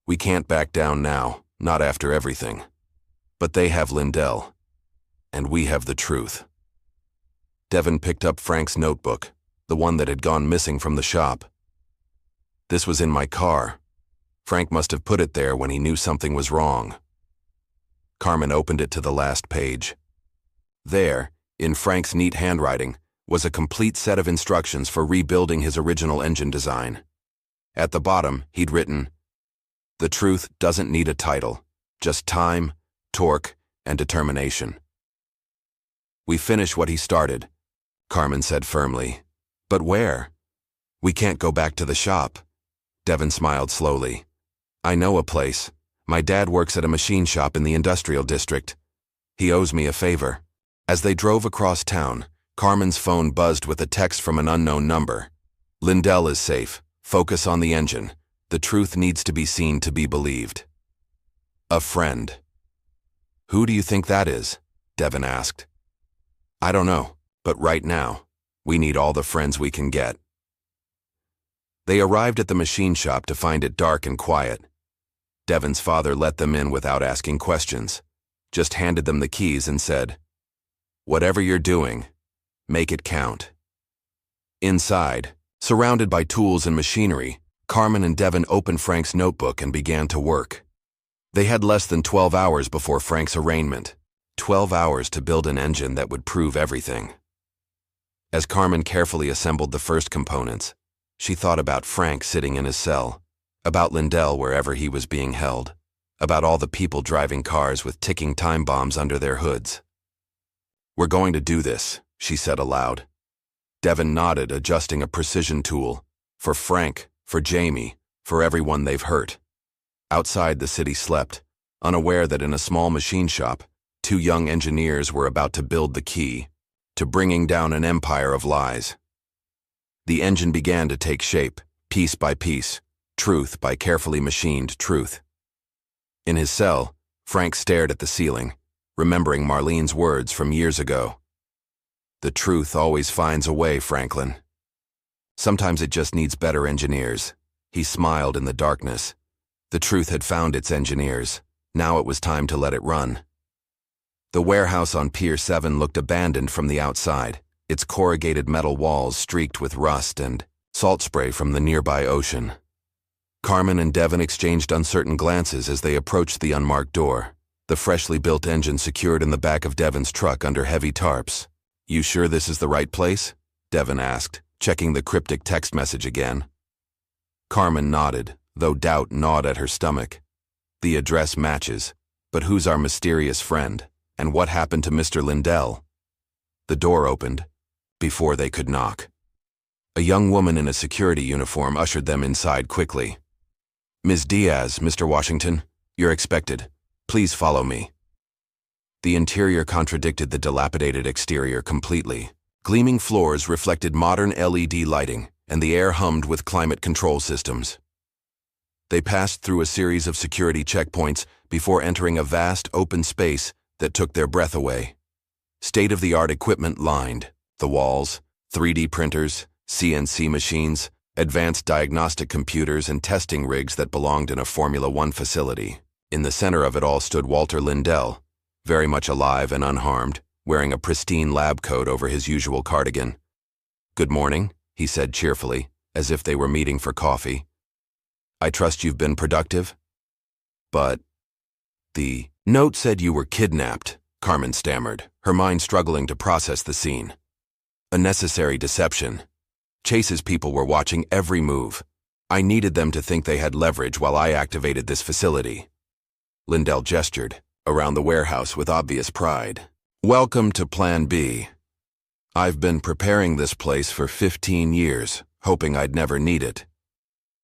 [SPEAKER 1] We can't back down now, not after everything. But they have Lindell, and we have the truth. Devon picked up Frank's notebook, the one that had gone missing from the shop. This was in my car. Frank must have put it there when he knew something was wrong. Carmen opened it to the last page. There, in Frank's neat handwriting, was a complete set of instructions for rebuilding his original engine design. At the bottom, he'd written, "The truth doesn't need a title, just time, torque, and determination." We finish what he started, Carmen said firmly. But where? We can't go back to the shop. Devon smiled slowly. I know a place. My dad works at a machine shop in the industrial district. He owes me a favor. As they drove across town, Carmen's phone buzzed with a text from an unknown number. Lindell is safe. Focus on the engine. The truth needs to be seen to be believed. A friend. Who do you think that is? Devon asked. I don't know, but right now, we need all the friends we can get. They arrived at the machine shop to find it dark and quiet. Devon's father let them in without asking questions, just handed them the keys and said, "Whatever you're doing, make it count." Inside, surrounded by tools and machinery, Carmen and Devon opened Frank's notebook and began to work. They had less than 12 hours before Frank's arraignment, 12 hours to build an engine that would prove everything. As Carmen carefully assembled the first components, she thought about Frank sitting in his cell, about Lindell wherever he was being held, about all the people driving cars with ticking time bombs under their hoods. We're going to do this, she said aloud. Devon nodded, adjusting a precision tool. For Frank, for Jamie, for everyone they've hurt. Outside, the city slept, unaware that in a small machine shop, two young engineers were about to build the key to bringing down an empire of lies. The engine began to take shape, piece by piece, truth by carefully machined truth. In his cell, Frank stared at the ceiling, remembering Marlene's words from years ago. The truth always finds a way, Franklin. Sometimes it just needs better engineers. He smiled in the darkness. The truth had found its engineers. Now it was time to let it run. The warehouse on Pier 7 looked abandoned from the outside, its corrugated metal walls streaked with rust and salt spray from the nearby ocean. Carmen and Devon exchanged uncertain glances as they approached the unmarked door, the freshly built engine secured in the back of Devon's truck under heavy tarps. You sure this is the right place? Devon asked, checking the cryptic text message again. Carmen nodded, though doubt gnawed at her stomach. The address matches, but who's our mysterious friend, and what happened to Mr. Lindell? The door opened. before they could knock. A young woman in a security uniform ushered them inside quickly. "Ms. Diaz, Mr. Washington, you're expected. Please follow me." The interior contradicted the dilapidated exterior completely. Gleaming floors reflected modern LED lighting, and the air hummed with climate control systems. They passed through a series of security checkpoints before entering a vast open space that took their breath away. State-of-the-art equipment lined the walls: 3D printers, CNC machines, advanced diagnostic computers, and testing rigs that belonged in a Formula One facility. In the center of it all stood Walter Lindell, very much alive and unharmed, wearing a pristine lab coat over his usual cardigan. "Good morning," he said cheerfully, as if they were meeting for coffee. "I trust you've been productive?" "But the note said you were kidnapped," Carmen stammered, her mind struggling to process the scene. "A necessary deception. Chase's people were watching every move. I needed them to think they had leverage while I activated this facility." Lindell gestured around the warehouse with obvious pride. "Welcome to Plan B. I've been preparing this place for 15 years, hoping I'd never need it.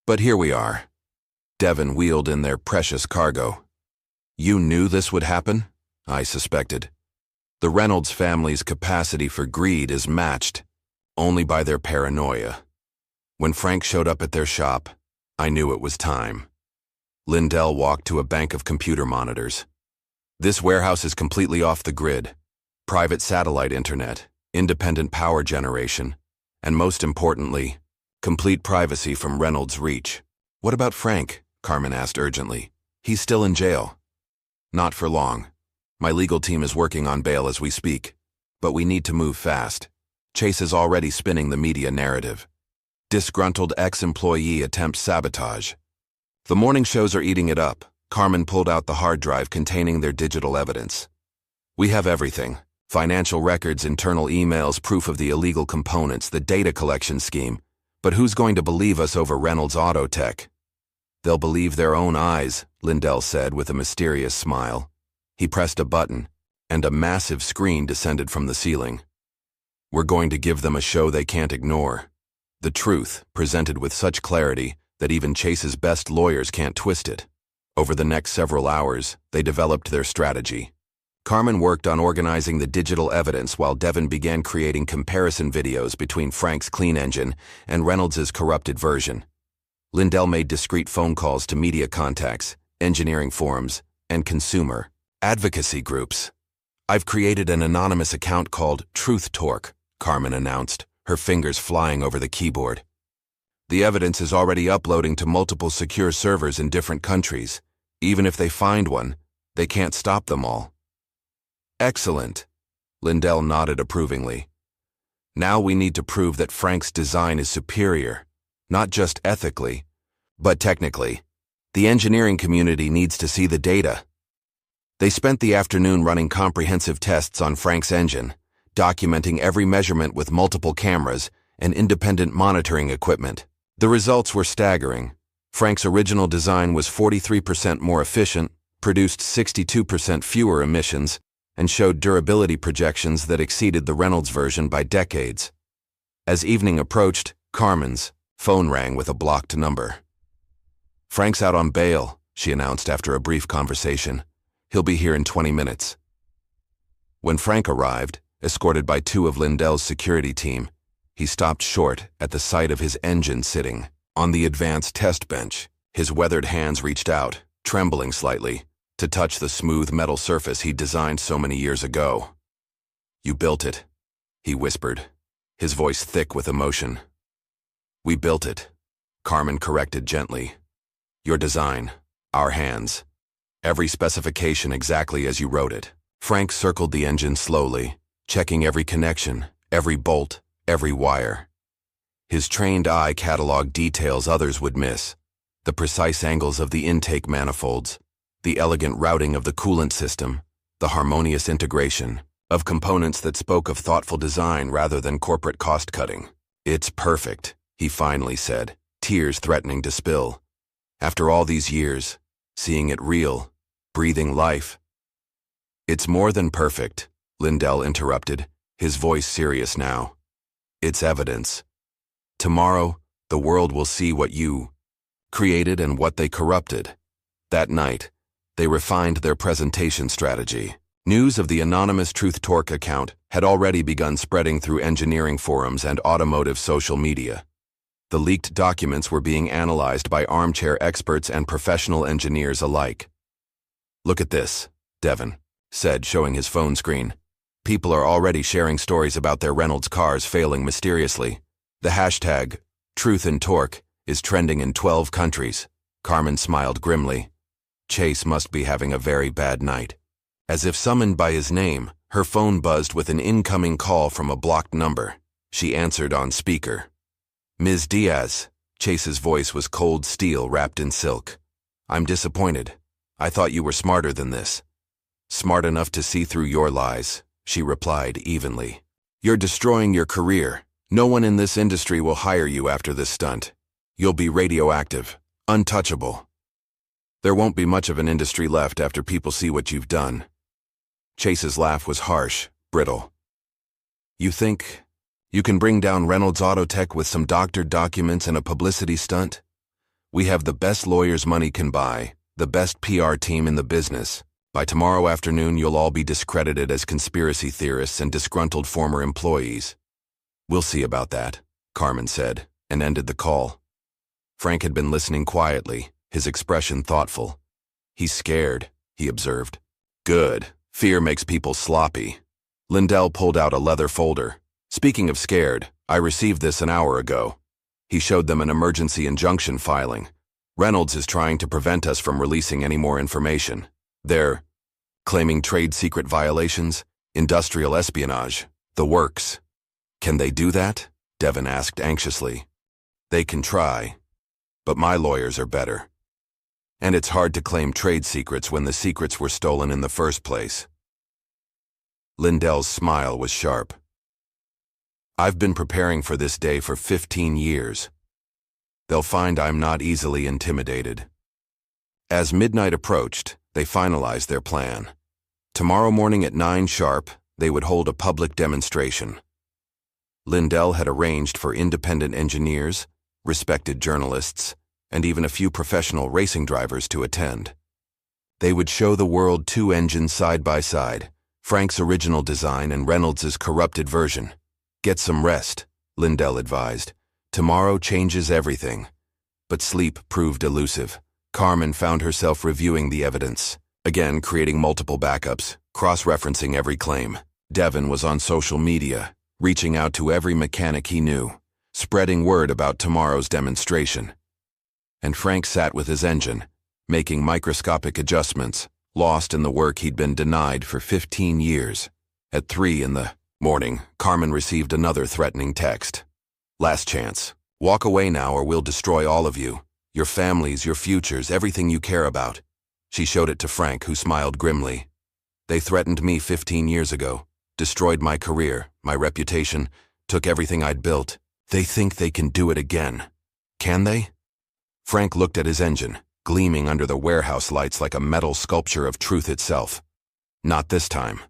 [SPEAKER 1] But here we are." Devon wheeled in their precious cargo. "You knew this would happen?" I suspected. "The Reynolds family's capacity for greed is matched only by their paranoia. When Frank showed up at their shop, I knew it was time." Lindell walked to a bank of computer monitors. "This warehouse is completely off the grid. Private satellite internet, independent power generation, and most importantly, complete privacy from Reynolds' reach." "What about Frank?" Carmen asked urgently. "He's still in jail." "Not for long. My legal team is working on bail as we speak, but we need to move fast. Chase is already spinning the media narrative. Disgruntled ex-employee attempts sabotage. The morning shows are eating it up." Carmen pulled out the hard drive containing their digital evidence. "We have everything: financial records, internal emails, proof of the illegal components, the data collection scheme. But who's going to believe us over Reynolds Auto Tech?" "They'll believe their own eyes," Lindell said with a mysterious smile. He pressed a button, and a massive screen descended from the ceiling. "We're going to give them a show they can't ignore. The truth, presented with such clarity that even Chase's best lawyers can't twist it." Over the next several hours, they developed their strategy. Carmen worked on organizing the digital evidence while Devon began creating comparison videos between Frank's clean engine and Reynolds' corrupted version. Lindell made discreet phone calls to media contacts, engineering forums, and consumer advocacy groups. "I've created an anonymous account called Truth Torque," Carmen announced, her fingers flying over the keyboard. "The evidence is already uploading to multiple secure servers in different countries. Even if they find one, they can't stop them all." "Excellent," Lindell nodded approvingly. "Now we need to prove that Frank's design is superior, not just ethically, but technically. The engineering community needs to see the data." They spent the afternoon running comprehensive tests on Frank's engine, documenting every measurement with multiple cameras and independent monitoring equipment. The results were staggering. Frank's original design was 43% more efficient, produced 62% fewer emissions, and showed durability projections that exceeded the Reynolds version by decades. As evening approached, Carmen's phone rang with a blocked number. "Frank's out on bail," she announced after a brief conversation. "He'll be here in 20 minutes. When Frank arrived, escorted by 2 of Lindell's security team, he stopped short at the sight of his engine sitting on the advanced test bench. His weathered hands reached out, trembling slightly, to touch the smooth metal surface he'd designed so many years ago. "You built it," he whispered, his voice thick with emotion. "We built it," Carmen corrected gently. "Your design, our hands. Every specification exactly as you wrote it." Frank circled the engine slowly, checking every connection, every bolt, every wire. His trained eye cataloged details others would miss: the precise angles of the intake manifolds, the elegant routing of the coolant system, the harmonious integration of components that spoke of thoughtful design rather than corporate cost-cutting. "It's perfect," he finally said, tears threatening to spill. "After all these years, seeing it real, breathing life." "It's more than perfect," Lindell interrupted, his voice serious now. It's evidence. Tomorrow, the world will see what you created and what they corrupted. That night, they refined their presentation strategy. News of the anonymous Truth Torque account had already begun spreading through engineering forums and automotive social media. The leaked documents were being analyzed by armchair experts and professional engineers alike. "Look at this," Devon said, showing his phone screen. "People are already sharing stories about their Reynolds cars failing mysteriously. The hashtag, Truth and Torque, is trending in 12 countries." Carmen smiled grimly. Chase must be having a very bad night. As if summoned by his name, her phone buzzed with an incoming call from a blocked number. She answered on speaker. "Ms. Diaz." Chase's voice was cold steel wrapped in silk. "I'm disappointed. I thought you were smarter than this." "Smart enough to see through your lies," she replied evenly. "You're destroying your career. No one in this industry will hire you after this stunt. You'll be radioactive, untouchable. There won't be much of an industry left after people see what you've done." Chase's laugh was harsh, brittle. "You think you can bring down Reynolds Auto Tech with some doctored documents and a publicity stunt? We have the best lawyers money can buy, the best PR team in the business. By tomorrow afternoon, you'll all be discredited as conspiracy theorists and disgruntled former employees." "We'll see about that," Carmen said, and ended the call. Frank had been listening quietly, his expression thoughtful. "He's scared," he observed. "Good. Fear makes people sloppy." Lindell pulled out a leather folder. "Speaking of scared, I received this an hour ago." He showed them an emergency injunction filing. "Reynolds is trying to prevent us from releasing any more information. They're claiming trade secret violations, industrial espionage, the works." "Can they do that?" Devon asked anxiously. "They can try, but my lawyers are better. And it's hard to claim trade secrets when the secrets were stolen in the first place." Lindell's smile was sharp. "I've been preparing for this day for 15 years. They'll find I'm not easily intimidated." As midnight approached, they finalized their plan. Tomorrow morning at 9 sharp, they would hold a public demonstration. Lindell had arranged for independent engineers, respected journalists, and even a few professional racing drivers to attend. They would show the world two engines side by side, Frank's original design and Reynolds' corrupted version. "Get some rest," Lindell advised. "Tomorrow changes everything." But sleep proved elusive. Carmen found herself reviewing the evidence, again creating multiple backups, cross-referencing every claim. Devon was on social media, reaching out to every mechanic he knew, spreading word about tomorrow's demonstration. And Frank sat with his engine, making microscopic adjustments, lost in the work he'd been denied for 15 years. At 3 in the morning, Carmen received another threatening text. "Last chance. Walk away now or we'll destroy all of you. Your families, your futures, everything you care about." She showed it to Frank, who smiled grimly. "They threatened me 15 years ago, destroyed my career, my reputation, took everything I'd built. They think they can do it again. Can they?" Frank looked at his engine, gleaming under the warehouse lights like a metal sculpture of truth itself. "Not this time.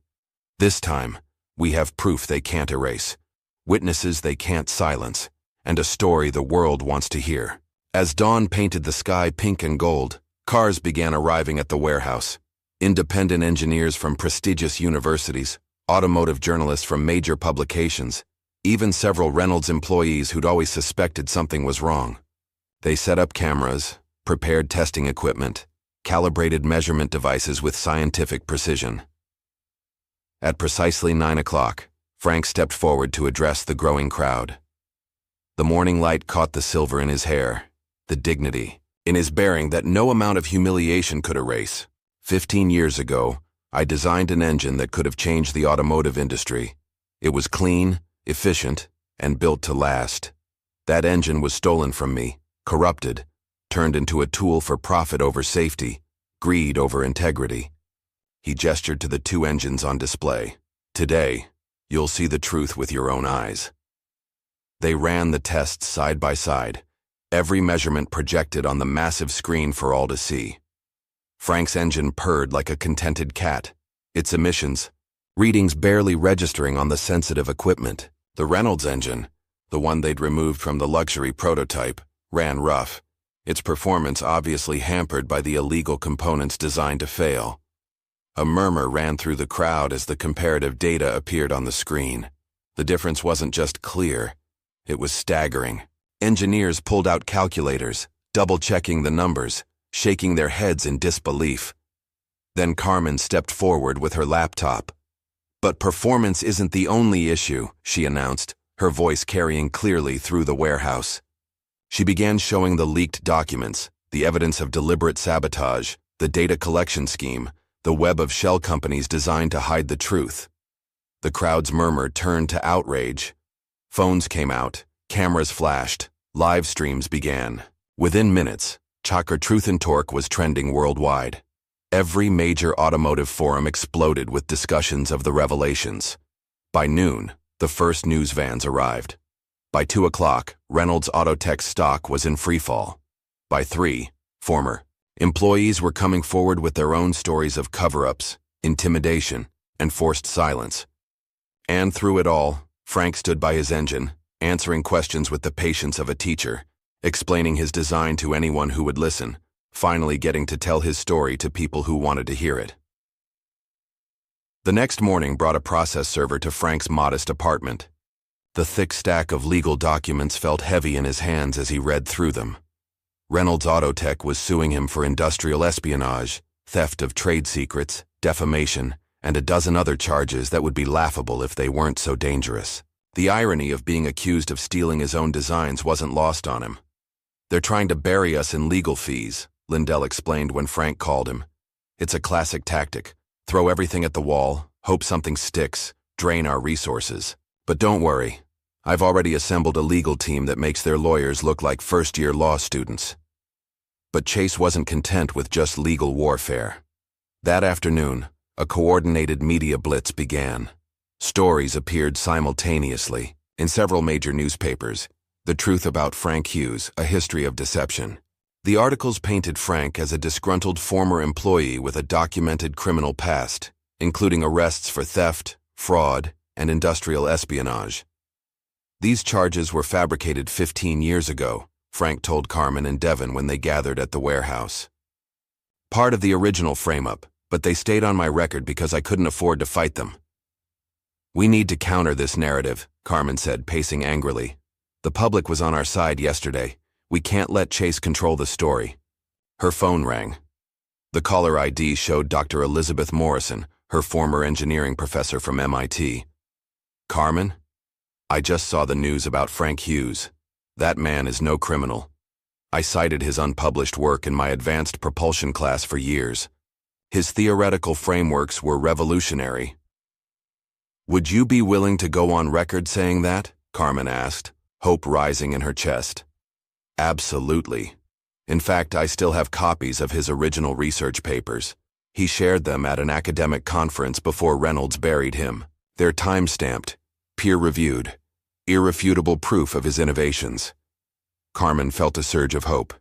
[SPEAKER 1] This time, we have proof they can't erase, witnesses they can't silence, and a story the world wants to hear." As dawn painted the sky pink and gold, cars began arriving at the warehouse. Independent engineers from prestigious universities, automotive journalists from major publications, even several Reynolds employees who'd always suspected something was wrong. They set up cameras, prepared testing equipment, calibrated measurement devices with scientific precision. At precisely 9 o'clock, Frank stepped forward to address the growing crowd. The morning light caught the silver in his hair, the dignity in his bearing that no amount of humiliation could erase. 15 years ago, I designed an engine that could have changed the automotive industry. It was clean, efficient, and built to last. That engine was stolen from me, corrupted, turned into a tool for profit over safety, greed over integrity. He gestured to the two engines on display. "Today, you'll see the truth with your own eyes." They ran the tests side by side, every measurement projected on the massive screen for all to see. Frank's engine purred like a contented cat, its emissions, readings barely registering on the sensitive equipment. The Reynolds engine, the one they'd removed from the luxury prototype, ran rough, its performance obviously hampered by the illegal components designed to fail. A murmur ran through the crowd as the comparative data appeared on the screen. The difference wasn't just clear, it was staggering. Engineers pulled out calculators, double-checking the numbers, shaking their heads in disbelief. Then Carmen stepped forward with her laptop. "But performance isn't the only issue," she announced, her voice carrying clearly through the warehouse. She began showing the leaked documents, the evidence of deliberate sabotage, the data collection scheme, the web of shell companies designed to hide the truth. The crowd's murmur turned to outrage. Phones came out, cameras flashed, live streams began. Within minutes, Chakra Truth and Torque was trending worldwide. Every major automotive forum exploded with discussions of the revelations. By noon, the first news vans arrived. By 2 o'clock, Reynolds Autotech stock was in freefall. By 3, former employees were coming forward with their own stories of cover-ups, intimidation, and forced silence. And through it all, Frank stood by his engine, answering questions with the patience of a teacher, explaining his design to anyone who would listen, finally getting to tell his story to people who wanted to hear it. The next morning brought a process server to Frank's modest apartment. The thick stack of legal documents felt heavy in his hands as he read through them. Reynolds Autotech was suing him for industrial espionage, theft of trade secrets, defamation, and a dozen other charges that would be laughable if they weren't so dangerous. The irony of being accused of stealing his own designs wasn't lost on him. "They're trying to bury us in legal fees," Lindell explained when Frank called him. "It's a classic tactic. Throw everything at the wall, hope something sticks, drain our resources. But don't worry. I've already assembled a legal team that makes their lawyers look like first-year law students." But Chase wasn't content with just legal warfare. That afternoon, a coordinated media blitz began. Stories appeared simultaneously in several major newspapers. The Truth About Frank Hughes, A History of Deception. The articles painted Frank as a disgruntled former employee with a documented criminal past, including arrests for theft, fraud, and industrial espionage. These charges were fabricated 15 years ago, Frank told Carmen and Devin when they gathered at the warehouse. "Part of the original frame-up, but they stayed on my record because I couldn't afford to fight them." "We need to counter this narrative," Carmen said, pacing angrily. "The public was on our side yesterday. We can't let Chase control the story." Her phone rang. The caller ID showed Dr. Elizabeth Morrison, her former engineering professor from MIT. "Carmen? I just saw the news about Frank Hughes. That man is no criminal. I cited his unpublished work in my advanced propulsion class for years. His theoretical frameworks were revolutionary." "Would you be willing to go on record saying that?" Carmen asked, hope rising in her chest. "Absolutely. In fact, I still have copies of his original research papers. He shared them at an academic conference before Reynolds buried him. They're time-stamped, peer-reviewed, irrefutable proof of his innovations." Carmen felt a surge of hope.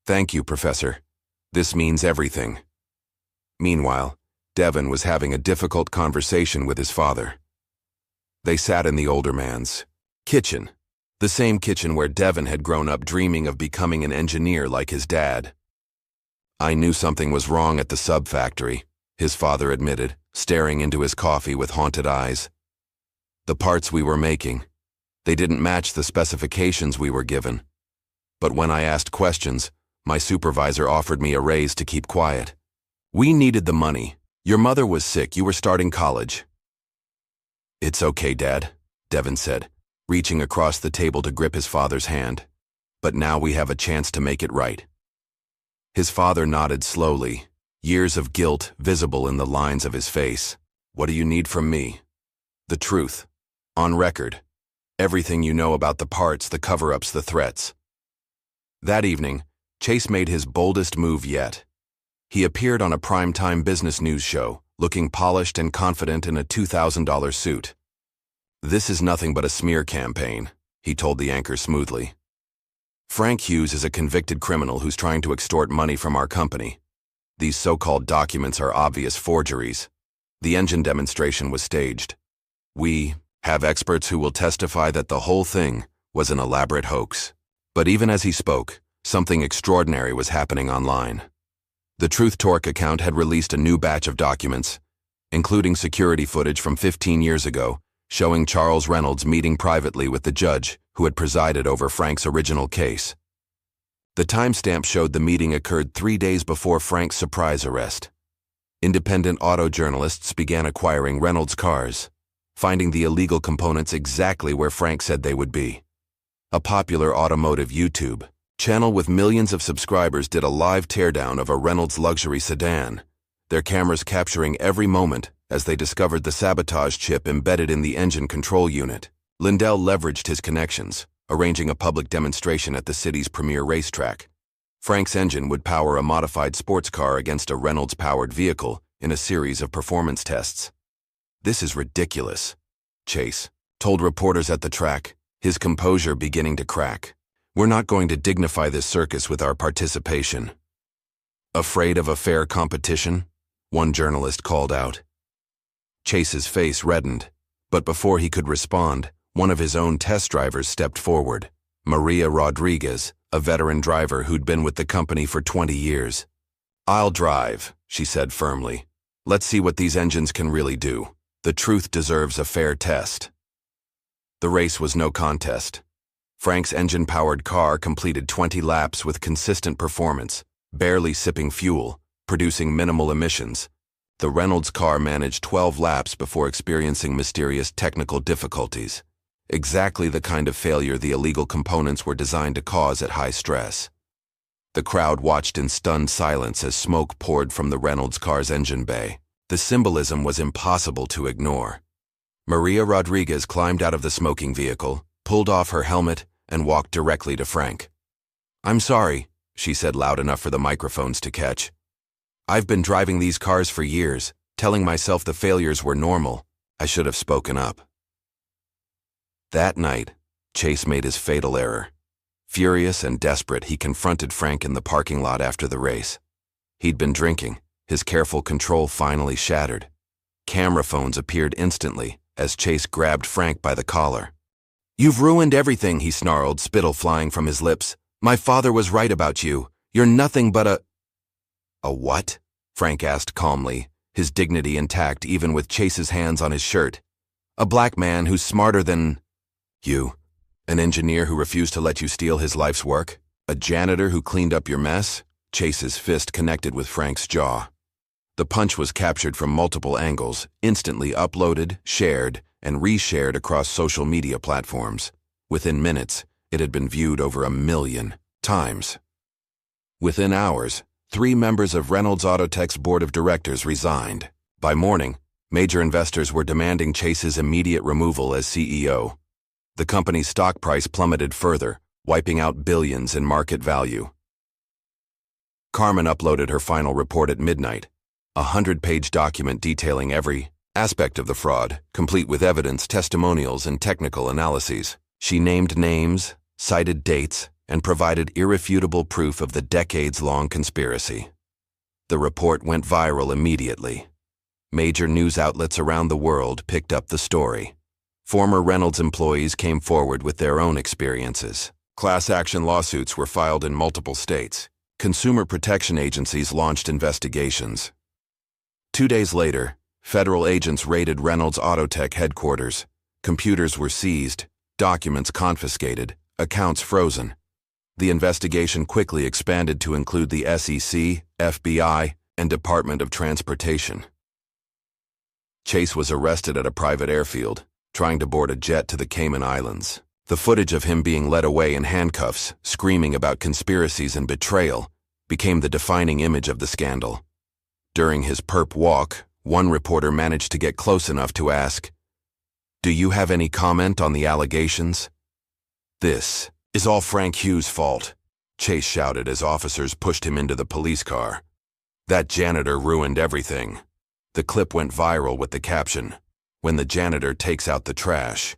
[SPEAKER 1] "Thank you, Professor. This means everything." Meanwhile, Devin was having a difficult conversation with his father. They sat in the older man's kitchen, the same kitchen where Devin had grown up dreaming of becoming an engineer like his dad. "I knew something was wrong at the sub-factory," his father admitted, staring into his coffee with haunted eyes. "The parts we were making, they didn't match the specifications we were given. But when I asked questions, my supervisor offered me a raise to keep quiet. We needed the money. Your mother was sick, you were starting college." "It's okay, Dad," Devin said, reaching across the table to grip his father's hand. "But now we have a chance to make it right." His father nodded slowly, years of guilt visible in the lines of his face. "What do you need from me?" "The truth. On record. Everything you know about the parts, the cover-ups, the threats." That evening, Chase made his boldest move yet. He appeared on a primetime business news show, looking polished and confident in a $2,000 suit. "This is nothing but a smear campaign," he told the anchor smoothly. "Frank Hughes is a convicted criminal who's trying to extort money from our company. These so-called documents are obvious forgeries. The engine demonstration was staged. We, Have experts who will testify that the whole thing was an elaborate hoax. But even as he spoke, something extraordinary was happening online. The Truth Torque account had released a new batch of documents, including security footage from 15 years ago, showing Charles Reynolds meeting privately with the judge who had presided over Frank's original case. The timestamp showed the meeting occurred 3 days before Frank's surprise arrest. Independent auto journalists began acquiring Reynolds' cars, finding the illegal components exactly where Frank said they would be. A popular automotive YouTube channel with millions of subscribers did a live teardown of a Reynolds luxury sedan, their cameras capturing every moment as they discovered the sabotage chip embedded in the engine control unit. Lindell leveraged his connections, arranging a public demonstration at the city's premier racetrack. Frank's engine would power a modified sports car against a Reynolds-powered vehicle in a series of performance tests. "This is ridiculous," Chase told reporters at the track, his composure beginning to crack. "We're not going to dignify this circus with our participation." "Afraid of a fair competition?" one journalist called out. Chase's face reddened, but before he could respond, one of his own test drivers stepped forward, Maria Rodriguez, a veteran driver who'd been with the company for 20 years. "I'll drive," she said firmly. "Let's see what these engines can really do. The truth deserves a fair test." The race was no contest. Frank's engine-powered car completed 20 laps with consistent performance, barely sipping fuel, producing minimal emissions. The Reynolds car managed 12 laps before experiencing mysterious technical difficulties, exactly the kind of failure the illegal components were designed to cause at high stress. The crowd watched in stunned silence as smoke poured from the Reynolds car's engine bay. The symbolism was impossible to ignore. Maria Rodriguez climbed out of the smoking vehicle, pulled off her helmet, and walked directly to Frank. "I'm sorry," she said loud enough for the microphones to catch. "I've been driving these cars for years, telling myself the failures were normal. I should have spoken up." That night, Chase made his fatal error. Furious and desperate, he confronted Frank in the parking lot after the race. He'd been drinking, his careful control finally shattered. Camera phones appeared instantly as Chase grabbed Frank by the collar. "You've ruined everything," he snarled, spittle flying from his lips. "My father was right about you. You're nothing but a—" "A what?" Frank asked calmly, his dignity intact even with Chase's hands on his shirt. "A black man who's smarter than— you. An engineer who refused to let you steal his life's work? A janitor who cleaned up your mess?" Chase's fist connected with Frank's jaw. The punch was captured from multiple angles, instantly uploaded, shared, and reshared across social media platforms. Within minutes, it had been viewed over 1 million times. Within hours, 3 members of Reynolds Autotech's board of directors resigned. By morning, major investors were demanding Chase's immediate removal as CEO. The company's stock price plummeted further, wiping out billions in market value. Carmen uploaded her final report at midnight, a 100-page document detailing every aspect of the fraud, complete with evidence, testimonials, and technical analyses. She named names, cited dates, and provided irrefutable proof of the decades-long conspiracy. The report went viral immediately. Major news outlets around the world picked up the story. Former Reynolds employees came forward with their own experiences. Class action lawsuits were filed in multiple states. Consumer protection agencies launched investigations. 2 days later, federal agents raided Reynolds Autotech headquarters. Computers were seized, documents confiscated, accounts frozen. The investigation quickly expanded to include the SEC, FBI, and Department of Transportation. Chase was arrested at a private airfield, trying to board a jet to the Cayman Islands. The footage of him being led away in handcuffs, screaming about conspiracies and betrayal, became the defining image of the scandal. During his perp walk, one reporter managed to get close enough to ask, "Do you have any comment on the allegations?" "This is all Frank Hughes' fault," Chase shouted as officers pushed him into the police car. "That janitor ruined everything." The clip went viral with the caption, "When the janitor takes out the trash."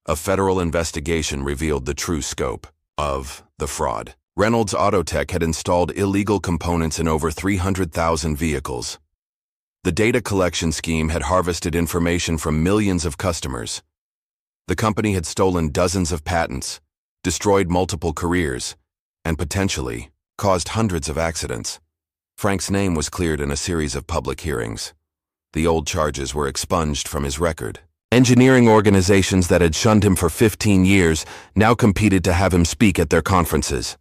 [SPEAKER 1] A federal investigation revealed the true scope of the fraud. Reynolds Autotech had installed illegal components in over 300,000 vehicles. The data collection scheme had harvested information from millions of customers, The company had stolen dozens of patents, destroyed multiple careers, and potentially caused hundreds of accidents. Frank's name was cleared in a series of public hearings. The old charges were expunged from his record. Engineering organizations that had shunned him for 15 years now competed to have him speak at their conferences.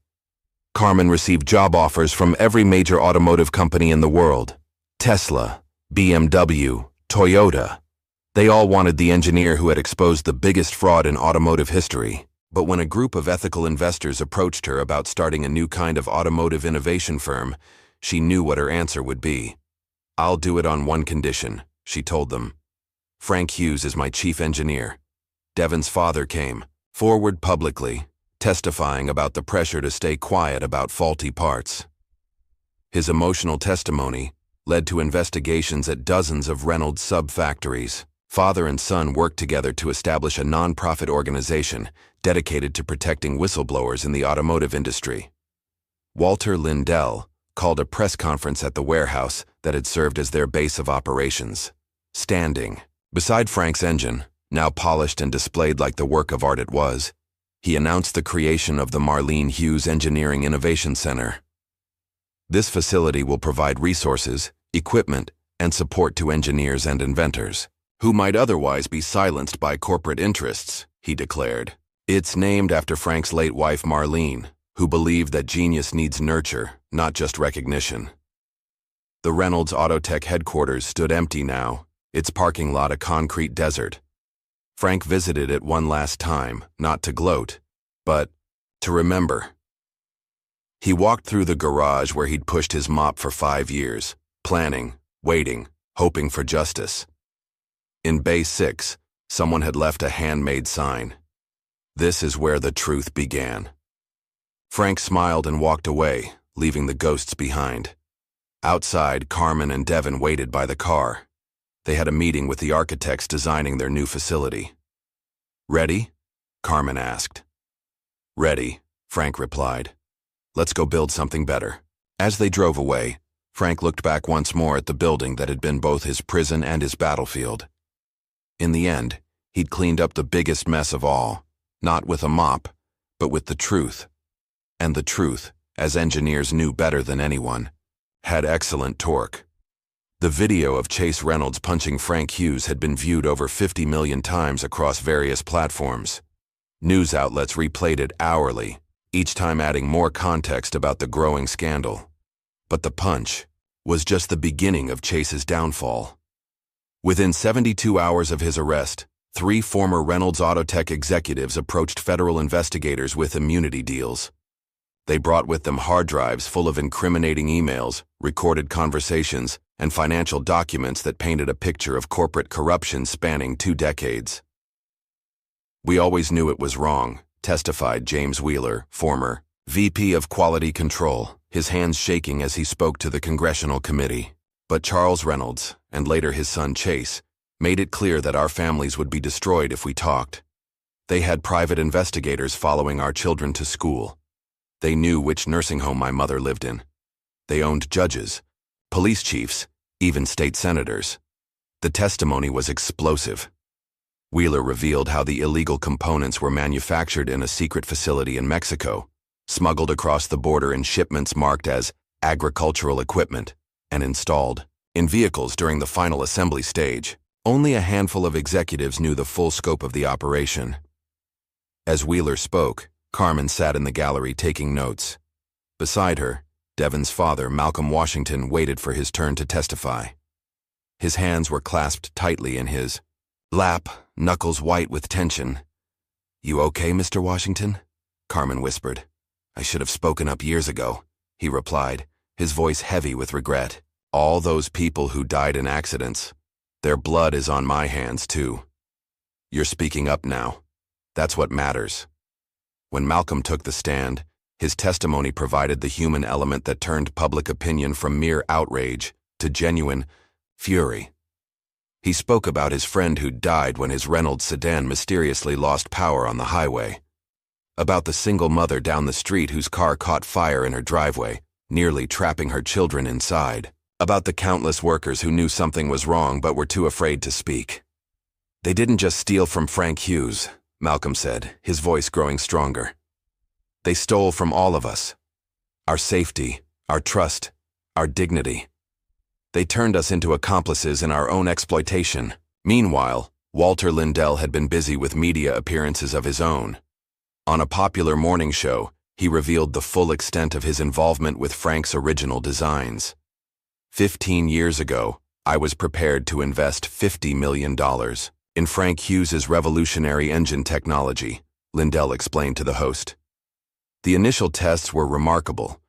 [SPEAKER 1] Carmen received job offers from every major automotive company in the world. Tesla, BMW, Toyota. They all wanted the engineer who had exposed the biggest fraud in automotive history. But when a group of ethical investors approached her about starting a new kind of automotive innovation firm, she knew what her answer would be. "I'll do it on one condition," she told them. "Frank Hughes is my chief engineer." Devon's father came forward publicly, testifying about the pressure to stay quiet about faulty parts. His emotional testimony led to investigations at dozens of Reynolds sub-factories. Father and son worked together to establish a non-profit organization dedicated to protecting whistleblowers in the automotive industry. Walter Lindell called a press conference at the warehouse that had served as their base of operations. Standing beside Frank's engine, now polished and displayed like the work of art it was, he announced the creation of the Marlene Hughes Engineering Innovation Center. This facility will provide resources, equipment, and support to engineers and inventors who might otherwise be silenced by corporate interests, he declared. It's named after Frank's late wife Marlene, who believed that genius needs nurture, not just recognition. The Reynolds Autotech headquarters stood empty now, its parking lot a concrete desert. Frank visited it one last time, not to gloat, but to remember. He walked through the garage where he'd pushed his mop for 5 years, planning, waiting, hoping for justice. In Bay 6, someone had left a handmade sign. "This is where the truth began." Frank smiled and walked away, leaving the ghosts behind. Outside, Carmen and Devon waited by the car. They had a meeting with the architects designing their new facility. "Ready?" Carmen asked. "Ready," Frank replied. "Let's go build something better." As they drove away, Frank looked back once more at the building that had been both his prison and his battlefield. In the end, he'd cleaned up the biggest mess of all, not with a mop, but with the truth. And the truth, as engineers knew better than anyone, had excellent torque. The video of Chase Reynolds punching Frank Hughes had been viewed over 50 million times across various platforms. News outlets replayed it hourly, each time adding more context about the growing scandal. But the punch was just the beginning of Chase's downfall. Within 72 hours of his arrest, 3 former Reynolds Autotech executives approached federal investigators with immunity deals. They brought with them hard drives full of incriminating emails, recorded conversations, and financial documents that painted a picture of corporate corruption spanning 2 decades. "We always knew it was wrong," testified James Wheeler, former VP of Quality Control, his hands shaking as he spoke to the congressional committee. "But Charles Reynolds, and later his son Chase, made it clear that our families would be destroyed if we talked. They had private investigators following our children to school. They knew which nursing home my mother lived in. They owned judges, police chiefs, even state senators." The testimony was explosive. Wheeler revealed how the illegal components were manufactured in a secret facility in Mexico, smuggled across the border in shipments marked as agricultural equipment, and installed in vehicles during the final assembly stage. Only a handful of executives knew the full scope of the operation. As Wheeler spoke, Carmen sat in the gallery taking notes. Beside her, Devon's father, Malcolm Washington, waited for his turn to testify. His hands were clasped tightly in his lap, knuckles white with tension. "You okay, Mr. Washington?" Carmen whispered. "I should have spoken up years ago," he replied, his voice heavy with regret. "All those people who died in accidents, their blood is on my hands too. You're speaking up now. That's what matters." When Malcolm took the stand, his testimony provided the human element that turned public opinion from mere outrage to genuine fury. He spoke about his friend who died when his Reynolds sedan mysteriously lost power on the highway. About the single mother down the street whose car caught fire in her driveway, nearly trapping her children inside. About the countless workers who knew something was wrong but were too afraid to speak. They didn't just steal from Frank Hughes, Malcolm said, his voice growing stronger. They stole from all of us. Our safety, our trust, our dignity. They turned us into accomplices in our own exploitation. Meanwhile, Walter Lindell had been busy with media appearances of his own. On a popular morning show, he revealed the full extent of his involvement with Frank's original designs. 15 years ago, I was prepared to invest $50 million in Frank Hughes's revolutionary engine technology, Lindell explained to the host. The initial tests were remarkable.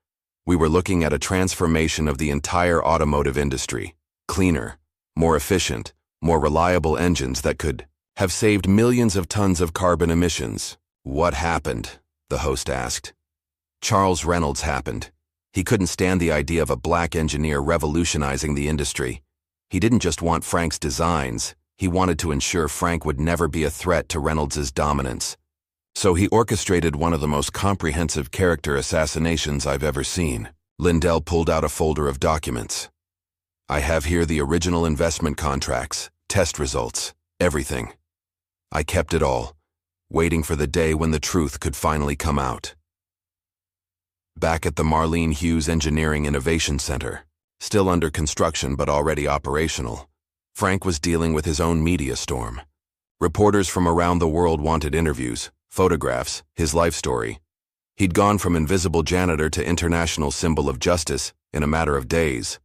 [SPEAKER 1] We were looking at a transformation of the entire automotive industry, cleaner, more efficient, more reliable engines that could have saved millions of tons of carbon emissions. What happened? The host asked. Charles Reynolds happened. He couldn't stand the idea of a black engineer revolutionizing the industry. He didn't just want Frank's designs, he wanted to ensure Frank would never be a threat to Reynolds's dominance. So he orchestrated one of the most comprehensive character assassinations I've ever seen. Lindell pulled out a folder of documents. I have here the original investment contracts, test results, everything. I kept it all, waiting for the day when the truth could finally come out. Back at the Marlene Hughes Engineering Innovation Center, still under construction but already operational, Frank was dealing with his own media storm. Reporters from around the world wanted interviews, photographs, his life story. He'd gone from invisible janitor to international symbol of justice in a matter of days.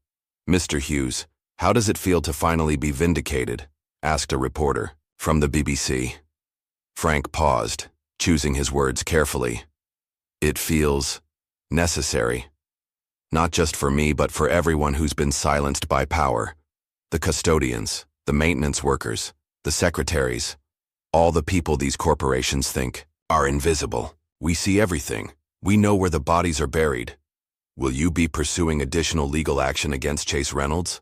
[SPEAKER 1] Mr. Hughes, how does it feel to finally be vindicated? Asked a reporter from the BBC. Frank paused, choosing his words carefully. It feels necessary. Not just for me, but for everyone who's been silenced by power. The custodians, the maintenance workers, the secretaries, all the people these corporations think are invisible. We see everything. We know where the bodies are buried. Will you be pursuing additional legal action against Chase Reynolds?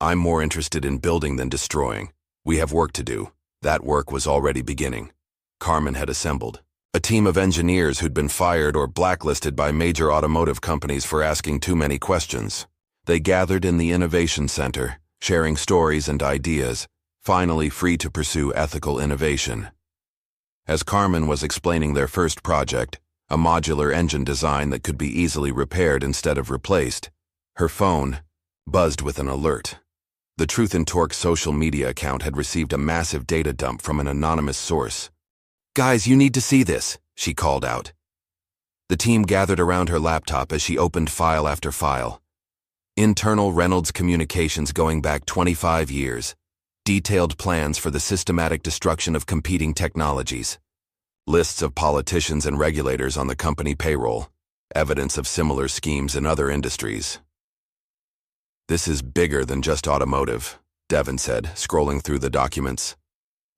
[SPEAKER 1] I'm more interested in building than destroying. We have work to do. That work was already beginning. Carmen had assembled a team of engineers who'd been fired or blacklisted by major automotive companies for asking too many questions. They gathered in the Innovation Center, sharing stories and ideas, finally free to pursue ethical innovation. As Carmen was explaining their first project, a modular engine design that could be easily repaired instead of replaced, her phone buzzed with an alert. The Truth and Torque social media account had received a massive data dump from an anonymous source. Guys, you need to see this, she called out. The team gathered around her laptop as she opened file after file. Internal Reynolds communications going back 25 years. Detailed plans for the systematic destruction of competing technologies. Lists of politicians and regulators on the company payroll. Evidence of similar schemes in other industries. This is bigger than just automotive, Devon said, scrolling through the documents.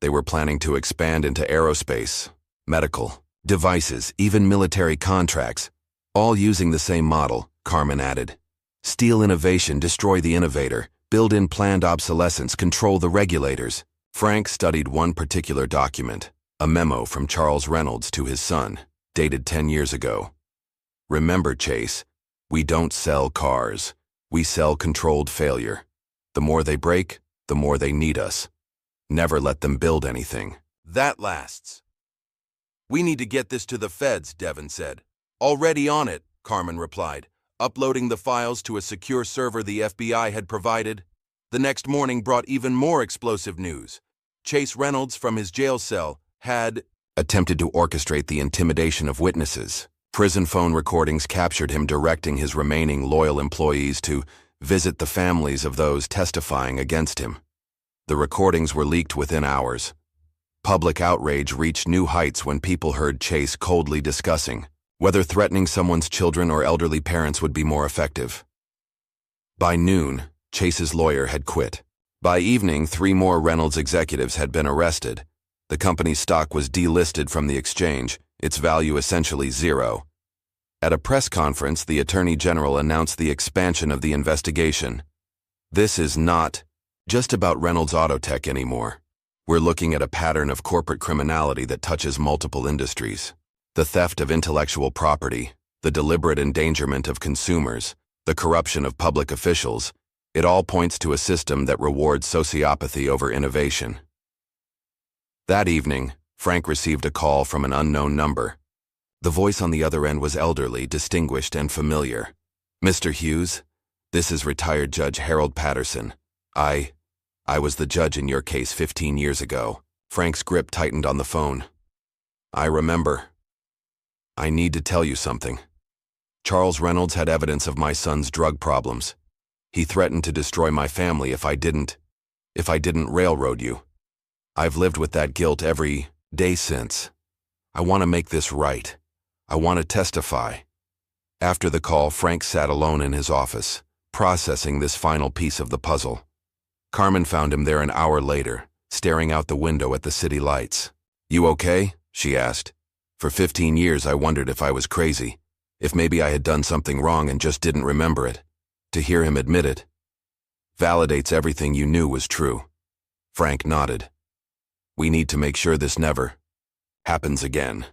[SPEAKER 1] They were planning to expand into aerospace, medical, devices, even military contracts, all using the same model, Carmen added. Steal innovation, destroy the innovator, build in planned obsolescence, control the regulators. Frank studied one particular document, a memo from Charles Reynolds to his son, dated 10 years ago. Remember, Chase, we don't sell cars. We sell controlled failure. The more they break, the more they need us. Never let them build anything. That lasts. We need to get this to the feds, Devon said. Already on it, Carmen replied, uploading the files to a secure server the FBI had provided. The next morning brought even more explosive news. Chase Reynolds from his jail cell had attempted to orchestrate the intimidation of witnesses. Prison phone recordings captured him directing his remaining loyal employees to visit the families of those testifying against him. The recordings were leaked within hours. Public outrage reached new heights when people heard Chase coldly discussing whether threatening someone's children or elderly parents would be more effective. By noon, Chase's lawyer had quit. By evening, 3 more Reynolds executives had been arrested. The company's stock was delisted from the exchange, its value essentially zero. At a press conference, the Attorney General announced the expansion of the investigation. This is not just about Reynolds Autotech anymore. We're looking at a pattern of corporate criminality that touches multiple industries. The theft of intellectual property, the deliberate endangerment of consumers, the corruption of public officials, it all points to a system that rewards sociopathy over innovation. That evening, Frank received a call from an unknown number. The voice on the other end was elderly, distinguished, and familiar. "Mr. Hughes, this is retired Judge Harold Patterson. I was the judge in your case 15 years ago." Frank's grip tightened on the phone. "I remember. I need to tell you something. Charles Reynolds had evidence of my son's drug problems. He threatened to destroy my family if I didn't railroad you. I've lived with that guilt every day since. I want to make this right. I want to testify." After the call, Frank sat alone in his office, processing this final piece of the puzzle. Carmen found him there an hour later, staring out the window at the city lights. "You okay?" she asked. "For 15 years I wondered if I was crazy, if maybe I had done something wrong and just didn't remember it. To hear him admit it validates everything you knew was true." Frank nodded. "We need to make sure this never happens again.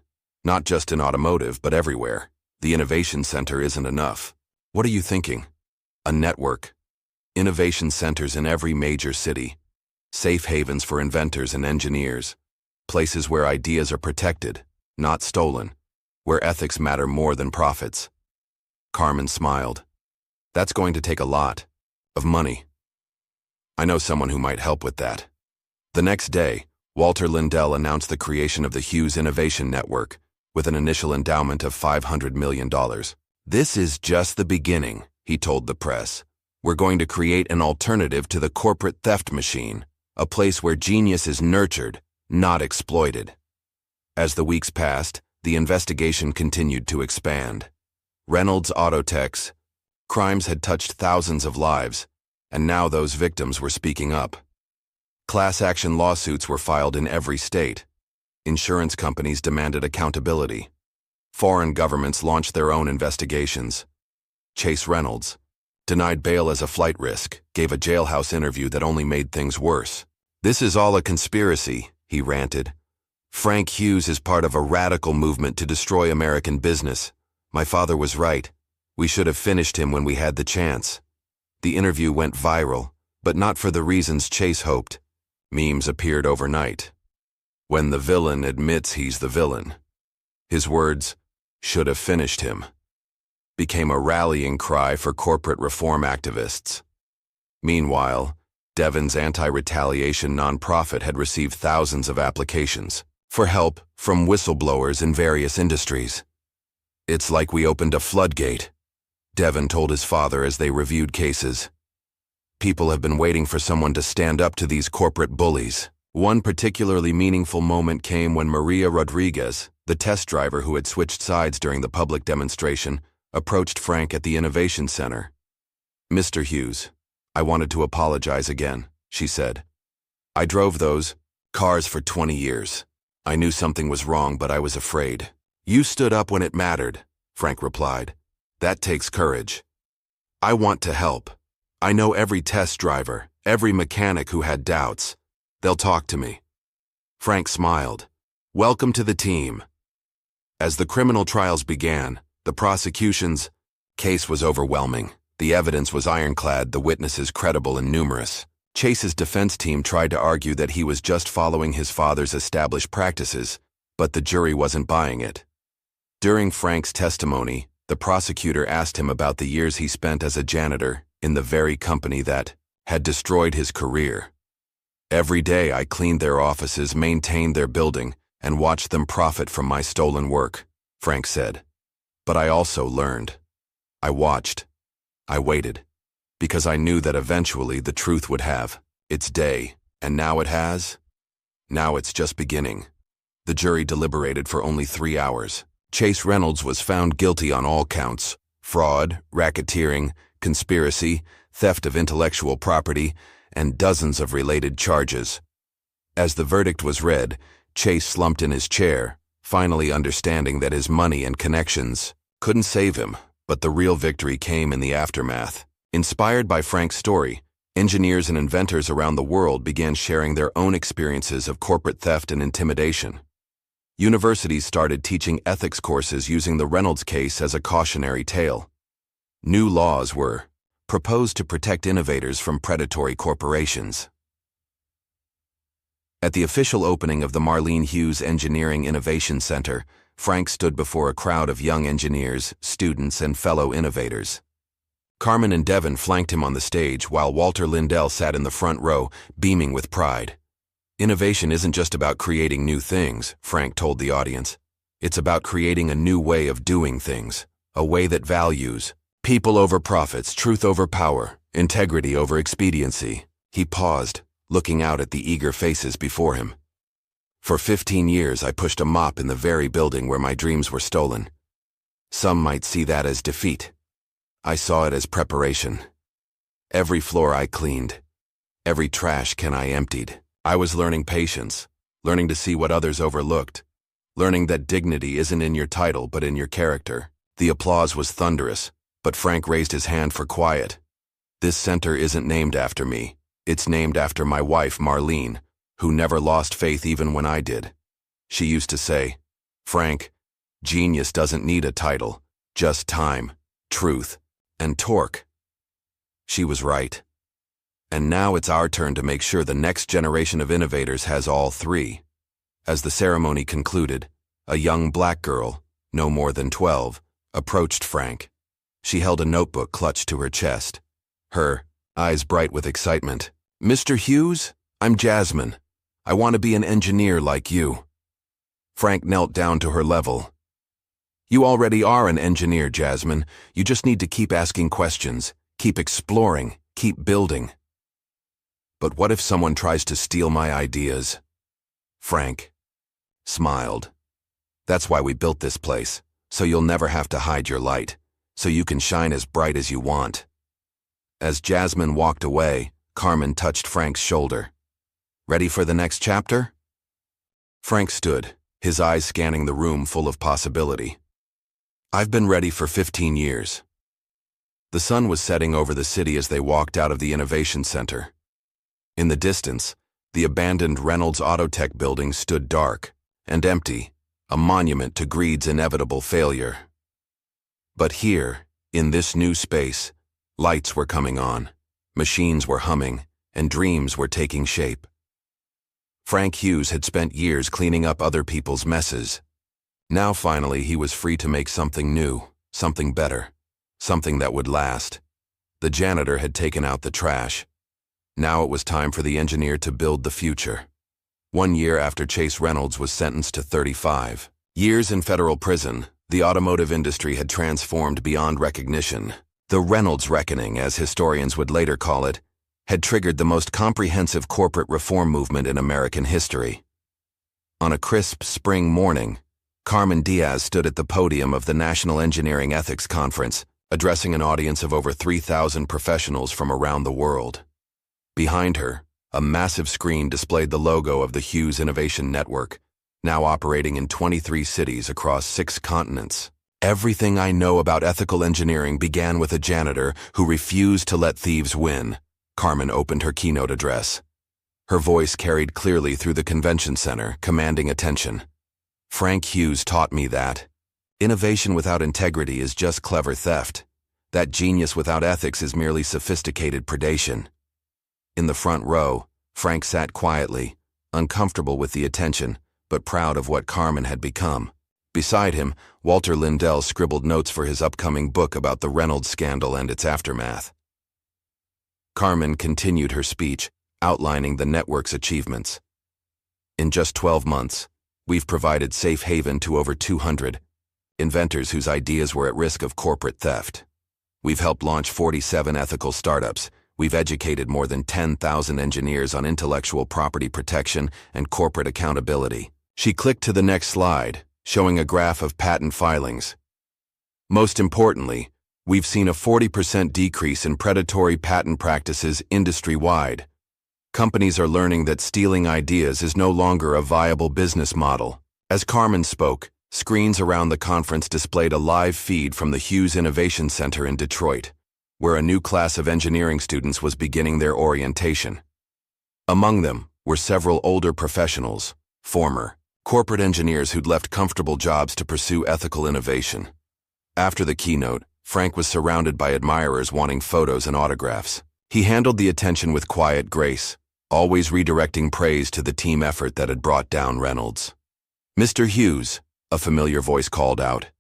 [SPEAKER 1] Not just in automotive, but everywhere. The Innovation Center isn't enough." "What are you thinking?" "A network. Innovation centers in every major city. Safe havens for inventors and engineers. Places where ideas are protected, not stolen. Where ethics matter more than profits." Carmen smiled. "That's going to take a lot of money. I know someone who might help with that." The next day, Walter Lindell announced the creation of the Hughes Innovation Network with an initial endowment of $500 million. "This is just the beginning," he told the press. "We're going to create an alternative to the corporate theft machine, a place where genius is nurtured, not exploited." As the weeks passed, the investigation continued to expand. Reynolds Autotech's crimes had touched thousands of lives, and now those victims were speaking up. Class action lawsuits were filed in every state. Insurance companies demanded accountability. Foreign governments launched their own investigations. Chase Reynolds, denied bail as a flight risk, gave a jailhouse interview that only made things worse. "This is all a conspiracy," he ranted. "Frank Hughes is part of a radical movement to destroy American business. My father was right. We should have finished him when we had the chance." The interview went viral, but not for the reasons Chase hoped. Memes appeared overnight. "When the villain admits he's the villain." His words, "should have finished him," became a rallying cry for corporate reform activists. Meanwhile, Devon's anti-retaliation nonprofit had received thousands of applications for help from whistleblowers in various industries. "It's like we opened a floodgate," Devon told his father as they reviewed cases. "People have been waiting for someone to stand up to these corporate bullies." One particularly meaningful moment came when Maria Rodriguez, the test driver who had switched sides during the public demonstration, approached Frank at the Innovation Center. "Mr. Hughes, I wanted to apologize again," she said. "I drove those cars for 20 years. I knew something was wrong, but I was afraid." "You stood up when it mattered," Frank replied. "That takes courage. I want to help. I know every test driver, every mechanic who had doubts. They'll talk to me." Frank smiled. "Welcome to the team." As the criminal trials began, the prosecution's case was overwhelming. The evidence was ironclad, the witnesses credible and numerous. Chase's defense team tried to argue that he was just following his father's established practices, but the jury wasn't buying it. During Frank's testimony, the prosecutor asked him about the years he spent as a janitor in the very company that had destroyed his career. "Every day I cleaned their offices, maintained their building, and watched them profit from my stolen work," Frank said. "But I also learned. I watched. I waited. Because I knew that eventually the truth would have its day, and now it has. Now it's just beginning." The jury deliberated for only 3 hours. Chase Reynolds was found guilty on all counts: fraud, racketeering, conspiracy, theft of intellectual property, and dozens of related charges. As the verdict was read, Chase slumped in his chair, finally understanding that his money and connections couldn't save him, but the real victory came in the aftermath. Inspired by Frank's story, engineers and inventors around the world began sharing their own experiences of corporate theft and intimidation. Universities started teaching ethics courses using the Reynolds case as a cautionary tale. New laws were proposed to protect innovators from predatory corporations. At the official opening of the Marlene Hughes Engineering Innovation Center, Frank stood before a crowd of young engineers, students, and fellow innovators. Carmen and Devin flanked him on the stage while Walter Lindell sat in the front row, beaming with pride. Innovation isn't just about creating new things, Frank told the audience. It's about creating a new way of doing things, a way that values people over profits, truth over power, integrity over expediency. He paused, looking out at the eager faces before him. For 15 years, I pushed a mop in the very building where my dreams were stolen. Some might see that as defeat. I saw it as preparation. Every floor I cleaned, every trash can I emptied. I was learning patience, learning to see what others overlooked, learning that dignity isn't in your title but in your character. The applause was thunderous, but Frank raised his hand for quiet. This center isn't named after me. It's named after my wife, Marlene, who never lost faith even when I did. She used to say, "Frank, genius doesn't need a title, just time, truth, and torque." She was right. And now it's our turn to make sure the next generation of innovators has all three. As the ceremony concluded, a young black girl, no more than 12, approached Frank. She held a notebook clutched to her chest, her eyes bright with excitement. "Mr. Hughes, I'm Jasmine. I want to be an engineer like you." Frank knelt down to her level. "You already are an engineer, Jasmine. You just need to keep asking questions, keep exploring, keep building." "But what if someone tries to steal my ideas?" Frank smiled. "That's why we built this place, so you'll never have to hide your light, so you can shine as bright as you want." As Jasmine walked away, Carmen touched Frank's shoulder. "Ready for the next chapter?" Frank stood, his eyes scanning the room full of possibility. "I've been ready for 15 years. The sun was setting over the city as they walked out of the Innovation Center. In the distance, the abandoned Reynolds Autotech building stood dark and empty, a monument to greed's inevitable failure. But here, in this new space, lights were coming on, machines were humming, and dreams were taking shape. Frank Hughes had spent years cleaning up other people's messes. Now finally he was free to make something new, something better, something that would last. The janitor had taken out the trash. Now it was time for the engineer to build the future. 1 year after Chase Reynolds was sentenced to 35 years in federal prison, the automotive industry had transformed beyond recognition. The Reynolds Reckoning, as historians would later call it, had triggered the most comprehensive corporate reform movement in American history. On a crisp spring morning, Carmen Diaz stood at the podium of the National Engineering Ethics Conference, addressing an audience of over 3,000 professionals from around the world. Behind her, a massive screen displayed the logo of the Hughes Innovation Network, now operating in 23 cities across 6 continents. "Everything I know about ethical engineering began with a janitor who refused to let thieves win," Carmen opened her keynote address. Her voice carried clearly through the convention center, commanding attention. "Frank Hughes taught me that innovation without integrity is just clever theft. That genius without ethics is merely sophisticated predation." In the front row, Frank sat quietly, uncomfortable with the attention, but proud of what Carmen had become. Beside him, Walter Lindell scribbled notes for his upcoming book about the Reynolds scandal and its aftermath. Carmen continued her speech, outlining the network's achievements. "In just 12 months, we've provided safe haven to over 200 inventors whose ideas were at risk of corporate theft. We've helped launch 47 ethical startups. We've educated more than 10,000 engineers on intellectual property protection and corporate accountability." She clicked to the next slide, showing a graph of patent filings. "Most importantly, we've seen a 40% decrease in predatory patent practices industry-wide. Companies are learning that stealing ideas is no longer a viable business model." As Carmen spoke, screens around the conference displayed a live feed from the Hughes Innovation Center in Detroit, where a new class of engineering students was beginning their orientation. Among them were several older professionals, former corporate engineers who'd left comfortable jobs to pursue ethical innovation. After the keynote, Frank was surrounded by admirers wanting photos and autographs. He handled the attention with quiet grace, always redirecting praise to the team effort that had brought down Reynolds. "Mr. Hughes," a familiar voice called out.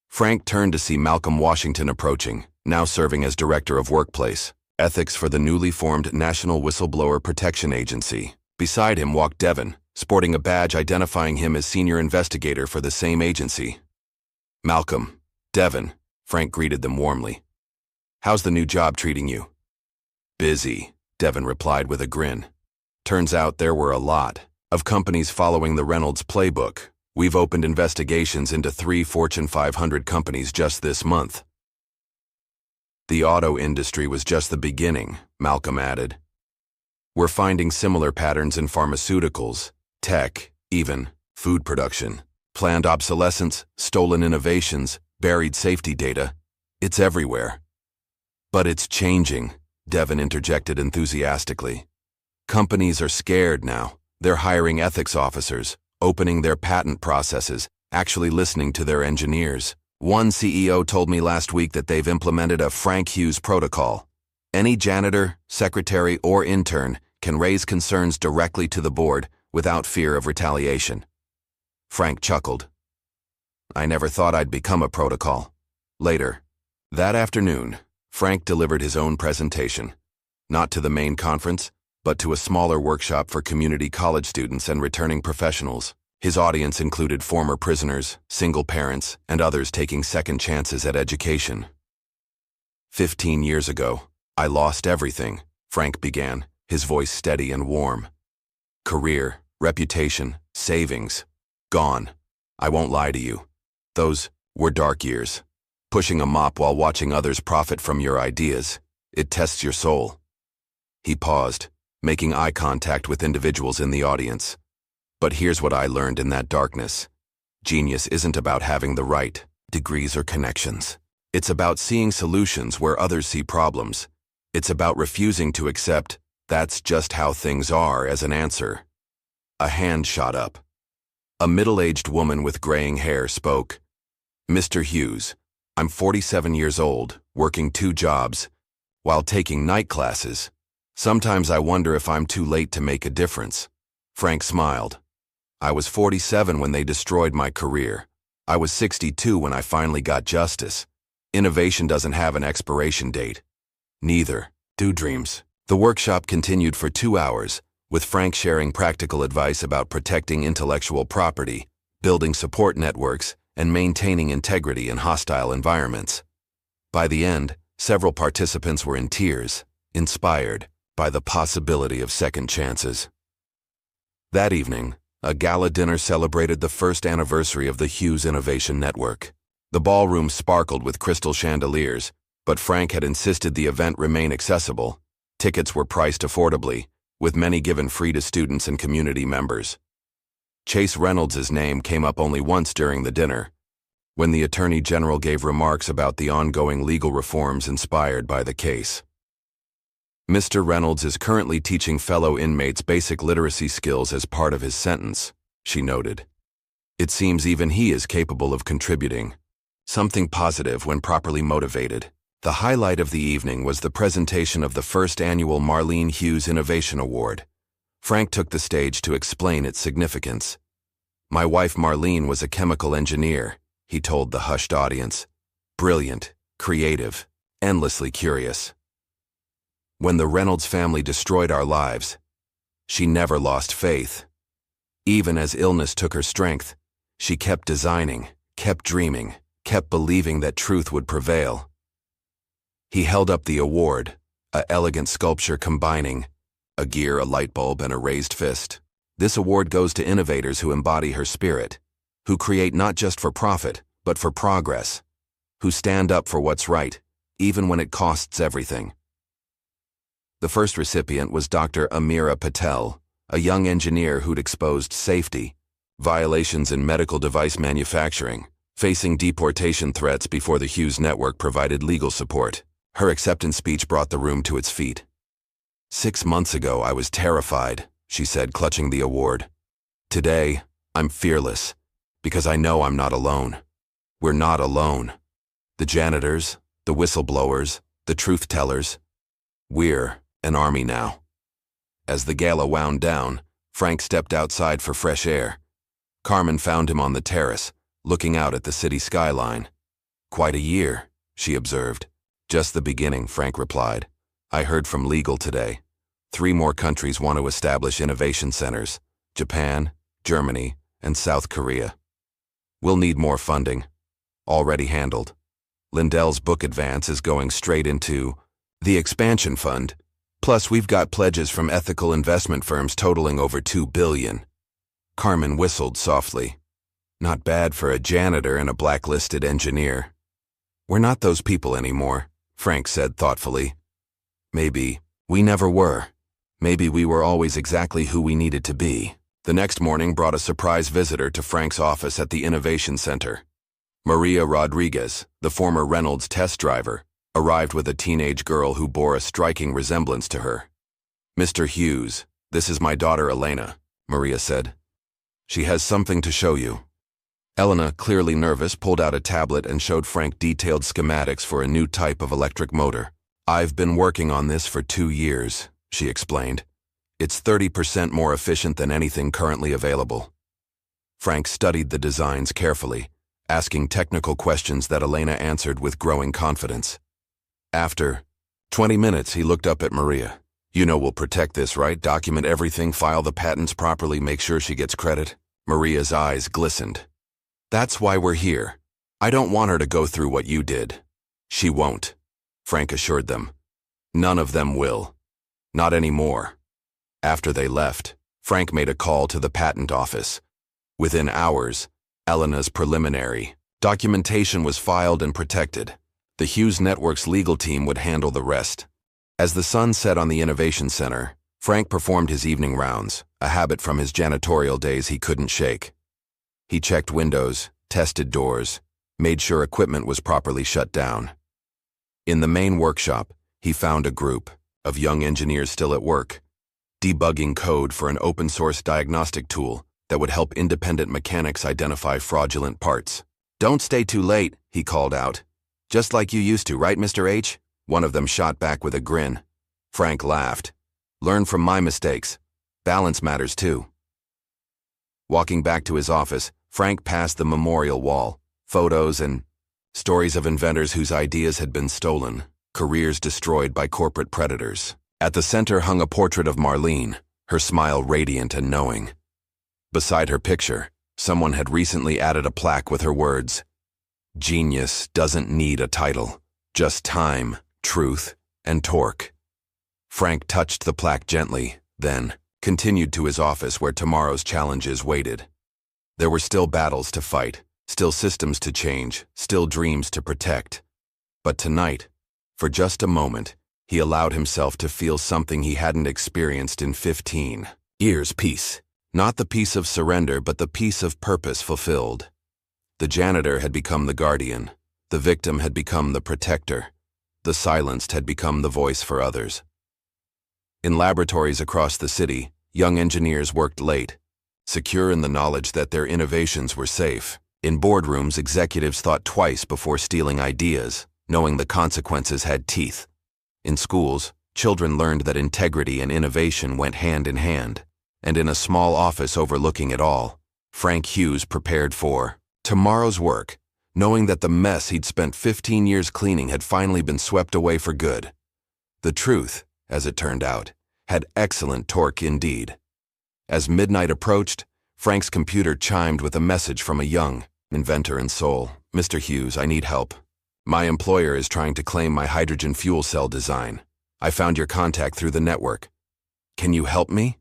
[SPEAKER 1] Frank turned to see Malcolm Washington approaching, now serving as Director of Workplace Ethics for the newly formed National Whistleblower Protection Agency. Beside him walked Devon, sporting a badge identifying him as Senior Investigator for the same agency. "Malcolm, Devon," Frank greeted them warmly. "How's the new job treating you?" "Busy," Devon replied with a grin. "Turns out there were a lot of companies following the Reynolds playbook. We've opened investigations into 3 Fortune 500 companies just this month." "The auto industry was just the beginning," Malcolm added. "We're finding similar patterns in pharmaceuticals, tech, even food production. Planned obsolescence, stolen innovations, buried safety data. It's everywhere." "But it's changing," Devon interjected enthusiastically. "Companies are scared now. They're hiring ethics officers, opening their patent processes, actually listening to their engineers. One CEO told me last week that they've implemented a Frank Hughes protocol. Any janitor, secretary, or intern can raise concerns directly to the board without fear of retaliation." Frank chuckled. "I never thought I'd become a protocol." Later, that afternoon, Frank delivered his own presentation, not to the main conference, but to a smaller workshop for community college students and returning professionals. His audience included former prisoners, single parents, and others taking second chances at education. 15 years ago, I lost everything," Frank began, his voice steady and warm. "Career, reputation, savings, gone. I won't lie to you. Those were dark years. Pushing a mop while watching others profit from your ideas, it tests your soul." He paused, making eye contact with individuals in the audience. "But here's what I learned in that darkness. Genius isn't about having the right degrees or connections. It's about seeing solutions where others see problems. It's about refusing to accept that's just how things are as an answer." A hand shot up. A middle-aged woman with graying hair spoke. "Mr. Hughes, I'm 47 years old, working 2 jobs, while taking night classes. Sometimes I wonder if I'm too late to make a difference." Frank smiled. "I was 47 when they destroyed my career. I was 62 when I finally got justice. Innovation doesn't have an expiration date. Neither do dreams." The workshop continued for 2 hours, with Frank sharing practical advice about protecting intellectual property, building support networks, and maintaining integrity in hostile environments. By the end, several participants were in tears, inspired by the possibility of second chances. That evening, a gala dinner celebrated the first anniversary of the Hughes Innovation Network. The ballroom sparkled with crystal chandeliers, but Frank had insisted the event remain accessible. Tickets were priced affordably, with many given free to students and community members. Chase Reynolds' name came up only once during the dinner, when the Attorney General gave remarks about the ongoing legal reforms inspired by the case. "Mr. Reynolds is currently teaching fellow inmates basic literacy skills as part of his sentence," she noted. "It seems even he is capable of contributing something positive when properly motivated." The highlight of the evening was the presentation of the first annual Marlene Hughes Innovation Award. Frank took the stage to explain its significance. "My wife Marlene was a chemical engineer," he told the hushed audience. "Brilliant, creative, endlessly curious. When the Reynolds family destroyed our lives, she never lost faith. Even as illness took her strength, she kept designing, kept dreaming, kept believing that truth would prevail." He held up the award, an elegant sculpture combining a gear, a light bulb, and a raised fist. "This award goes to innovators who embody her spirit, who create not just for profit, but for progress, who stand up for what's right, even when it costs everything." The first recipient was Dr. Amira Patel, a young engineer who'd exposed safety violations in medical device manufacturing, facing deportation threats before the Hughes Network provided legal support. Her acceptance speech brought the room to its feet. "6 months ago, I was terrified," she said, clutching the award. "Today, I'm fearless, because I know I'm not alone. We're not alone. The janitors, the whistleblowers, the truth tellers. We're an army now." As the gala wound down, Frank stepped outside for fresh air. Carmen found him on the terrace, looking out at the city skyline. "Quite a year," she observed. "Just the beginning," Frank replied. "I heard from legal today. 3 more countries want to establish innovation centers: Japan, Germany, and South Korea. We'll need more funding. Already handled. Lindell's book advance is going straight into the expansion fund. Plus, we've got pledges from ethical investment firms totaling over $2 billion. Carmen whistled softly. "Not bad for a janitor and a blacklisted engineer." "We're not those people anymore," Frank said thoughtfully. "Maybe we never were. Maybe we were always exactly who we needed to be." The next morning brought a surprise visitor to Frank's office at the Innovation Center. Maria Rodriguez, the former Reynolds test driver, arrived with a teenage girl who bore a striking resemblance to her. "Mr. Hughes, this is my daughter Elena," Maria said. "She has something to show you." Elena, clearly nervous, pulled out a tablet and showed Frank detailed schematics for a new type of electric motor. "I've been working on this for 2 years," she explained. "It's 30% more efficient than anything currently available." Frank studied the designs carefully, asking technical questions that Elena answered with growing confidence. After 20 minutes, he looked up at Maria. "You know we'll protect this, right? Document everything, file the patents properly, make sure she gets credit." Maria's eyes glistened. "That's why we're here. I don't want her to go through what you did." "She won't," Frank assured them. "None of them will. Not anymore." After they left, Frank made a call to the patent office. Within hours, Elena's preliminary documentation was filed and protected. The Hughes Network's legal team would handle the rest. As the sun set on the Innovation Center, Frank performed his evening rounds, a habit from his janitorial days he couldn't shake. He checked windows, tested doors, made sure equipment was properly shut down. In the main workshop, he found a group of young engineers still at work, debugging code for an open-source diagnostic tool that would help independent mechanics identify fraudulent parts. "Don't stay too late," he called out. "Just like you used to, right, Mr. H?" One of them shot back with a grin. Frank laughed. "Learn from my mistakes. Balance matters too." Walking back to his office, Frank passed the memorial wall, photos and stories of inventors whose ideas had been stolen, careers destroyed by corporate predators. At the center hung a portrait of Marlene, her smile radiant and knowing. Beside her picture, someone had recently added a plaque with her words, "Genius doesn't need a title, just time, truth, and torque." Frank touched the plaque gently, then continued to his office where tomorrow's challenges waited. There were still battles to fight, still systems to change, still dreams to protect. But tonight, for just a moment, he allowed himself to feel something he hadn't experienced in 15 years: peace. Not the peace of surrender, but the peace of purpose fulfilled. The janitor had become the guardian. The victim had become the protector. The silenced had become the voice for others. In laboratories across the city, young engineers worked late, secure in the knowledge that their innovations were safe. In boardrooms, executives thought twice before stealing ideas, knowing the consequences had teeth. In schools, children learned that integrity and innovation went hand in hand. And in a small office overlooking it all, Frank Hughes prepared for tomorrow's work, knowing that the mess he'd spent 15 years cleaning had finally been swept away for good. The truth, as it turned out, had excellent torque indeed. As midnight approached, Frank's computer chimed with a message from a young inventor and soul. "Mr. Hughes, I need help. My employer is trying to claim my hydrogen fuel cell design. I found your contact through the network. Can you help me?"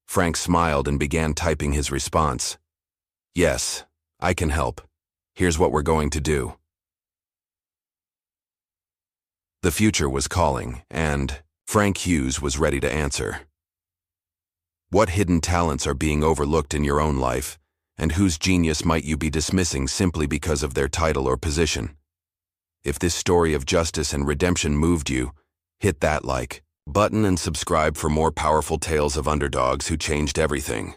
[SPEAKER 1] Frank smiled and began typing his response. "Yes, I can help. Here's what we're going to do." The future was calling, and Frank Hughes was ready to answer. What hidden talents are being overlooked in your own life, and whose genius might you be dismissing simply because of their title or position? If this story of justice and redemption moved you, hit that like button and subscribe for more powerful tales of underdogs who changed everything.